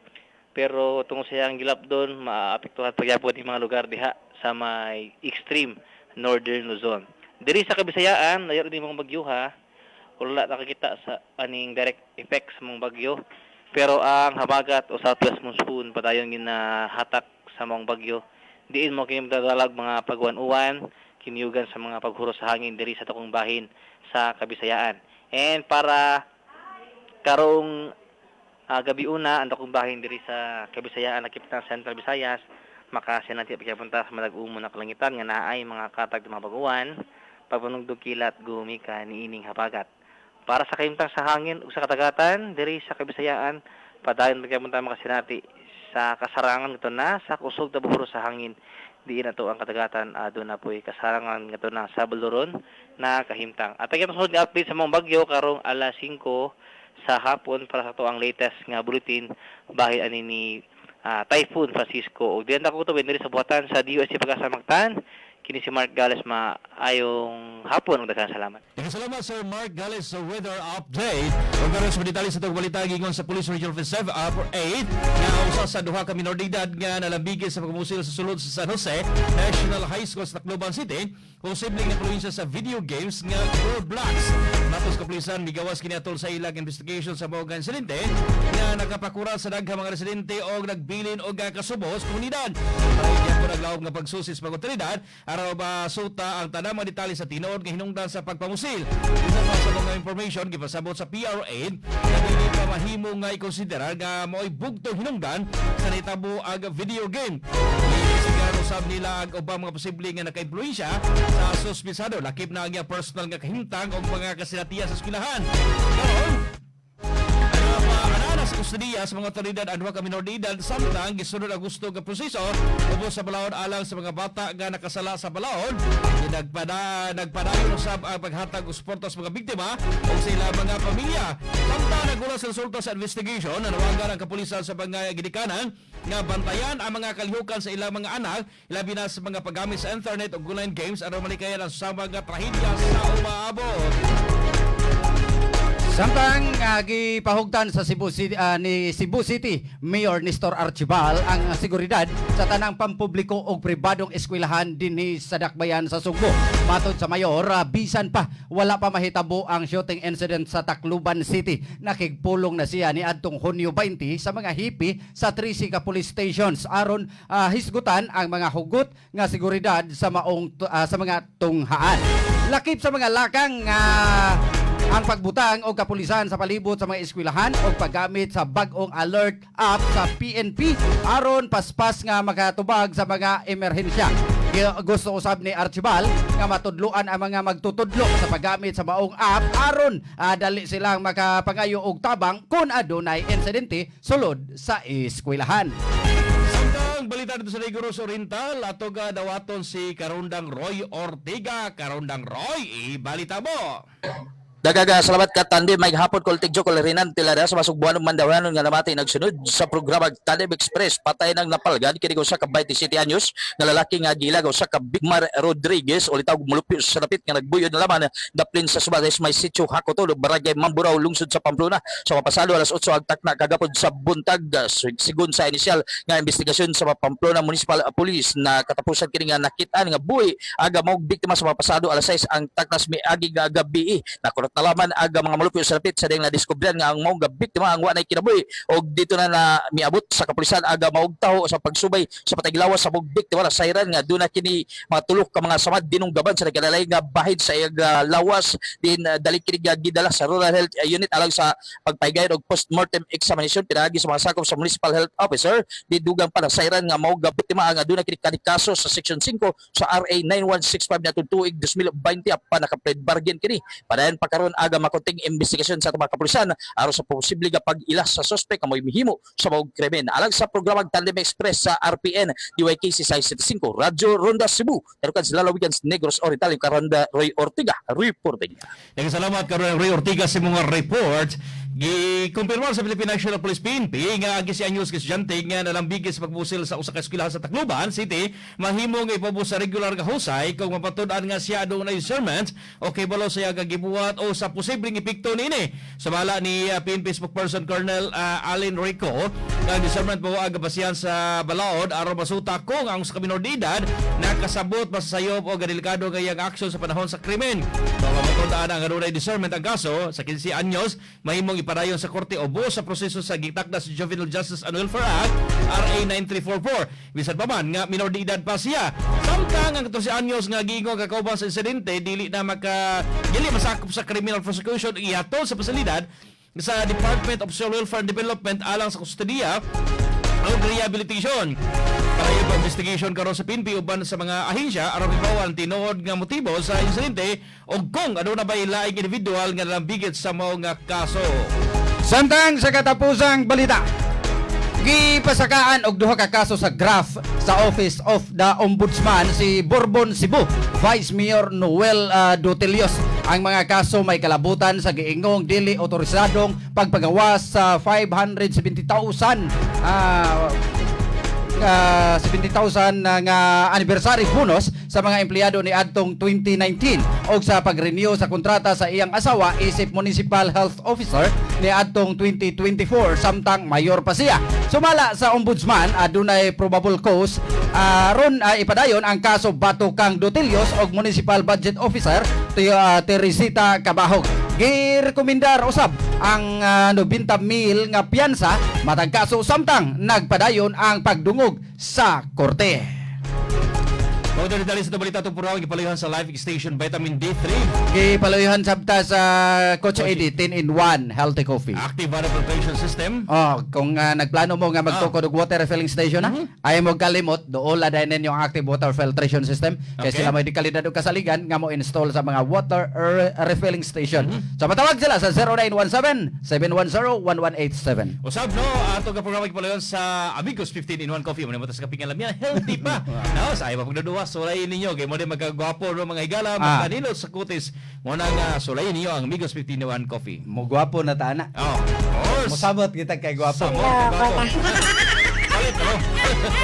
pero tungod sa iyang gilap doon maapektuhan pagyapon ang mga lugar diha sa may extreme northern Luzon. Diri sa Kabisayaan, nayor din mga bagyo ha. Wala nakakita sa aning direct effects sa mga bagyo. Pero ang habagat o southwest monsoon padayon ginahatak sa mga bagyo. Diin mo kini dadalag mga pagwan-uwan, kimiyugan sa mga paghuro sa hangin diri sa takong bahin sa Kabisayaan. And para karong gabi una ang takong bahin diri sa Kabisayaan lakip ng Central Visayas makasinati pagpunta sa madag-umo na kalangitan nga naay mga katag ng mga baguan pagpanugdog kilat gumika niining habagat. Para sa kahimtang sa hangin ug sa katagatan diri sa Kabisayaan padayon pagpunta makasinati sa kasarangan nito na sa kusog na buhuro sa hangin diin na to ang katagatan doon na po'y kasarangan nito na sa Buluron na kahimtang. At ang sunod nga update sa mga bagyo karong alas 5 sa hapon para sa to ang latest nga bulletin bahin ani ni Typhoon Francisco. O diyan ako ito diri sa buhatan sa DOSC Pag-asa Mactan. Kini si Mark Gales maayong hapon. Daghang salamat. Salamat Sir Mark Gales sa weather update. Ug karon sa detalye sa itong balita giingon sa Police Regional Office 8 nga usa sa duha ka minoridad nga nalambigin sa pagmusil sa sulod sa San Jose National High School sa Tacloban City posibleng napluwensya sa video games nga Roblox. Matos kapulisan migawas kini atol sa ilang investigation sa mga insidente nga nakapakural sa daghang mga residente og nagbilin og kasubos komunidad. Kaya ko naglaom nga pagsusi sa mga otoridad araw ba suta ang tanang mga detalye sa tinuod nga hinungdan sa pagpamusil. Isa pa sa mga information gipasabot sa PRA na dili pa mahimo nga ikonsiderar nga mo'y bugtong hinungdan sa nitabo ang video game. Siguro sab nila ang ubang mga posible nga naka-impluwensya sa suspisado lakip na ang iyang personal nga kahimtang o mga kasinatiya sa eskwelahan. Sa kustudiya sa mga otoridad ang duha ka minor de edad samtang gisunod ang gusto nga proseso ubos sa balaod alang sa mga bata nga nakasala sa balaod. Nagpadayon usab ang paghatag og suporta sa mga biktima o sa ilang mga pamilya. Samtang nagula sa resulta sa investigation nanawagan ang kapulisan sa mga gidikanan nga bantayan ang mga kalihukan sa ilang mga anak ilabi na sa mga paggamit sa internet o online games aron malikayan ang sa mga trahedya sa umaabot. Samtang gipahugtan sa Cebu City, ni Cebu City Mayor Nestor Archibal ang seguridad sa tanang pampubliko o pribadong eskwelahan dinhi sa Dakbayan sa Sugbo. Matod sa mayor, bisan pa wala pa mahitabo ang shooting incident sa Tacloban City. Nakigpulong na siya ni adtong Hunyo 20 sa mga hipi sa 3 ka police stations aron hisgutan ang mga hugot nga seguridad sa sa mga tunghaan. Lakip sa mga lakang ang pagbutang o kapulisan sa palibot sa mga eskwelahan o paggamit sa bag-ong alert app sa PNP aron paspas nga makatubag sa mga emerhensya. Gusto usab ni Archibald nga matudloan ang mga magtutudlo sa paggamit sa maong app aron dali silang makapangayo og tabang kung adunay insidente sulod sa eskwelahan. Ang balita dito sa Negros Oriental ato ga dawaton si Karundang Roy Ortega. Karundang Roy, ibalita mo. Dagaga salamat ka Tandem may hapon kol tigjo kol Rinan Tilada sa masugbuan ng Mandawanon nga namati nagsunod sa programa Tandem Express patay ng napalgad kini sa ka 27 anyos nga lalaki nga gilag sa ka Bigmar Rodriguez o litaw mulupyo sa lapit nga nagbuyod na laman daplin sa Subades may sitio Hakoto barangay Mamburao lungsod sa Pamplona sa mapasado alas 8 agtakna kagapod sa buntag sigun sa inisyal nga investigasyon sa Pamplona Municipal Police na katapusan kini nga nakit-an nga buhi aga mao biktima sa mapasado alas 6 ang taknas mi agi nga gabi na nalaman aga mga malupyo sa lapit sa ding na diskubran nga ang maong biktima ang wanay kinabuhi og dito na miabot sa kapulisan aga maog taho sa pagsubay sa pataylawas sa mga biktima na sayran nga duna kini mga tulok ka mga samad dinong gaban sa nagkalalay nga bahid sa iyang lawas din dali kini gidala sa Rural Health Unit alang sa pagpaygayad og postmortem examination pinagi sa mga sakop sa Municipal Health Officer didugang pa na sayran nga maog biktima nga duna kini kanikaso sa Section 5 sa RA 9165 na tuig 2020 pa naka-plead bargain kini padayon pa karon aga makunting investigasyon sa mga kapulisan aron sa posible nga pag-ilas sa suspect nga mo'y mihimo sa maong krimen. Alang sa programang Tandem Express sa RPN DYKC 675 Radyo Ronda Cebu terukan sa lalawigan sa Negros Oriental Karanda Roy Ortiga reporting. Salamat karon Roy Ortiga sa mga report. Gikumpirmar sa Philippine National Police PNP nga agi si anyos ka estudyante nga nalambigit sa pagbusil sa usa ka eskwelahan sa Tacloban City mahimo nga ipabus sa regular nga husay kung mapatud-an nga siya aduna instrument o kibalo siya nga gibuhat o sa posibleng epekto niini. Sa bala ni PNP spokesperson Colonel Allen Rico nga discernment mo aga basihan sa balaod aron masuta kung ang sa minor de edad nakasabot masasayop o delikado nga iyang aksyon sa panahon sa krimen. Kung mapatud-an ang adunay discernment ang kaso sa 15 anyos mahimong ipadayon sa korte o buo sa proseso sa gitakda sa Juvenile Justice and Welfare Act RA 9344. Bisan pa man nga minor de edad pa siya. Samtang ang 14 anyos nga giingon kakauban sa insidente dili masakop sa criminal prosecution ihatod sa pasilidad sa Department of Social Welfare and Development alang sa kustodiya o rehabilitation. Para yung investigation karon sa PNP uban sa mga ahensya aron ibawan tinuod nga motibo sa insidente o kung ano na ba ilaing individual nga nalambigit sa mao nga kaso. Samtang sa katapusang balita, gipasakaan og duha ka kaso sa graft sa Office of the Ombudsman si Bourbon Cebu Vice Mayor Noel Dotelios. Ang mga kaso may kalabutan sa giingong dili otorisadong pagpagawas sa 570,000 nga anniversary bonus sa mga empleyado ni adtong 2019 o sa pag-renew sa kontrata sa iyang asawa isip Municipal Health Officer ni adtong 2024 samtang mayor pa siya. Sumala sa ombudsman adunay probable cause ron ipadayon ang kaso bato kang Dotelios og Municipal Budget Officer Teresita Cabahog. Girekomendar usab ang 90,000 nga piyansa matag kaso samtang nagpadayon ang pagdungog sa korte. Mao dali sa balita itong puraw gipalayuhan sa Life Extension Vitamin D3. Gipalayuhan sabta sa Coach Eddie 10-in-1 healthy coffee. Active water filtration system. Kung nagplano mo nga magtukod og water refilling station ay mo kalimot dool dayon yung active water filtration system kay sila may dekalidad og kasaligan nga mo install sa mga water refilling station. So matawag sila sa 0917-710-1187. Usab no ato ka programa gipalayuhan sa Amigos 15-in-1 coffee mo sa kaping alam yan healthy pa. No, sa ay pagduduwa sulayin ninyo kay mo din magkagwapo no mga higala magkanilo sa kutis mo nang sulayin ninyo ang Amigos 15-in-1 coffee. Mo gwapo na tana. Of course. Musabot kita kay gwapo. Palit na mo.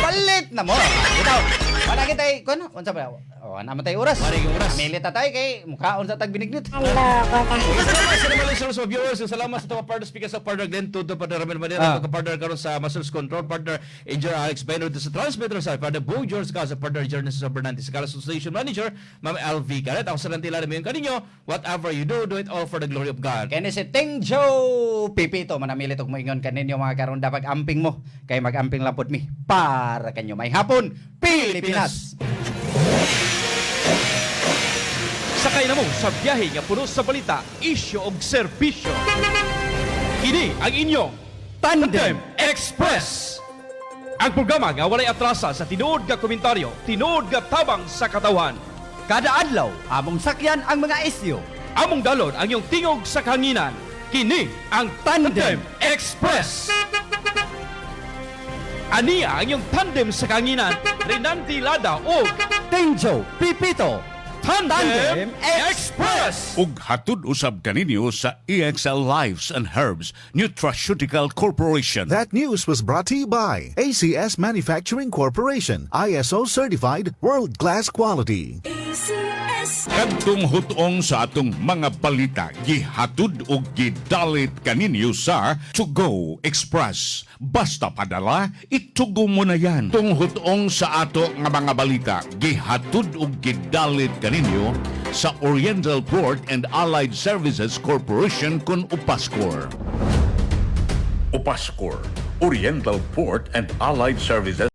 Palit na mo. Ito. Wala kita kuno unsa ba? Namatay oras. Milit tay kay mukhaon sa tagbinignit. Salamat sa viewers, salamat sa mga partners speakers sa partner Glenn Tudo partner Ramel Manera partner karon sa Muscles Control partner Engineer Alex Benod sa transmitter sa partner Bo George sa partner Journalist sa Bernantes sa Station Manager Ma'am LV Caret ako sa nantila namin kaninyo whatever you do it all for the glory of God. Kani si Ting Joe Pipito manamilit og moingon kaninyo mga karon dapat amping mo kay mag-amping lapod mi para kanyo may hapon Pilipinas. Sakay na mo sa biyahe nga puno sa balita, isyo og serbisyo. Kini ang inyong Tandem Express. Ang programa nga walay atrasa sa tinuod nga komentaryo, tinuod nga tabang sa katawan. Kada adlaw, among sakyan ang mga isyo. Among dalon ang iyong tingog sa kahanginan. Kini ang Tandem Express. Ania ang iyong tandem sa kahanginan, Renan Tilada o Tenjo Pipito. Tandem Express. Ug hatud usab kaninyo sa EXL Lives and Herbs Nutraceutical Corporation. That news was brought to you by ACS Manufacturing Corporation, ISO certified world-class quality. Kadtong hutong sa atong mga balita gihatud og gidalit kaninyo sa To Go Express. Basta padala, itugo mo na yan. Tung hutong sa ato nga mga balita gihatud og gidalit kaninyo sa Oriental Port and Allied Services Corporation kun Upascor. Upascor, Oriental Port and Allied Services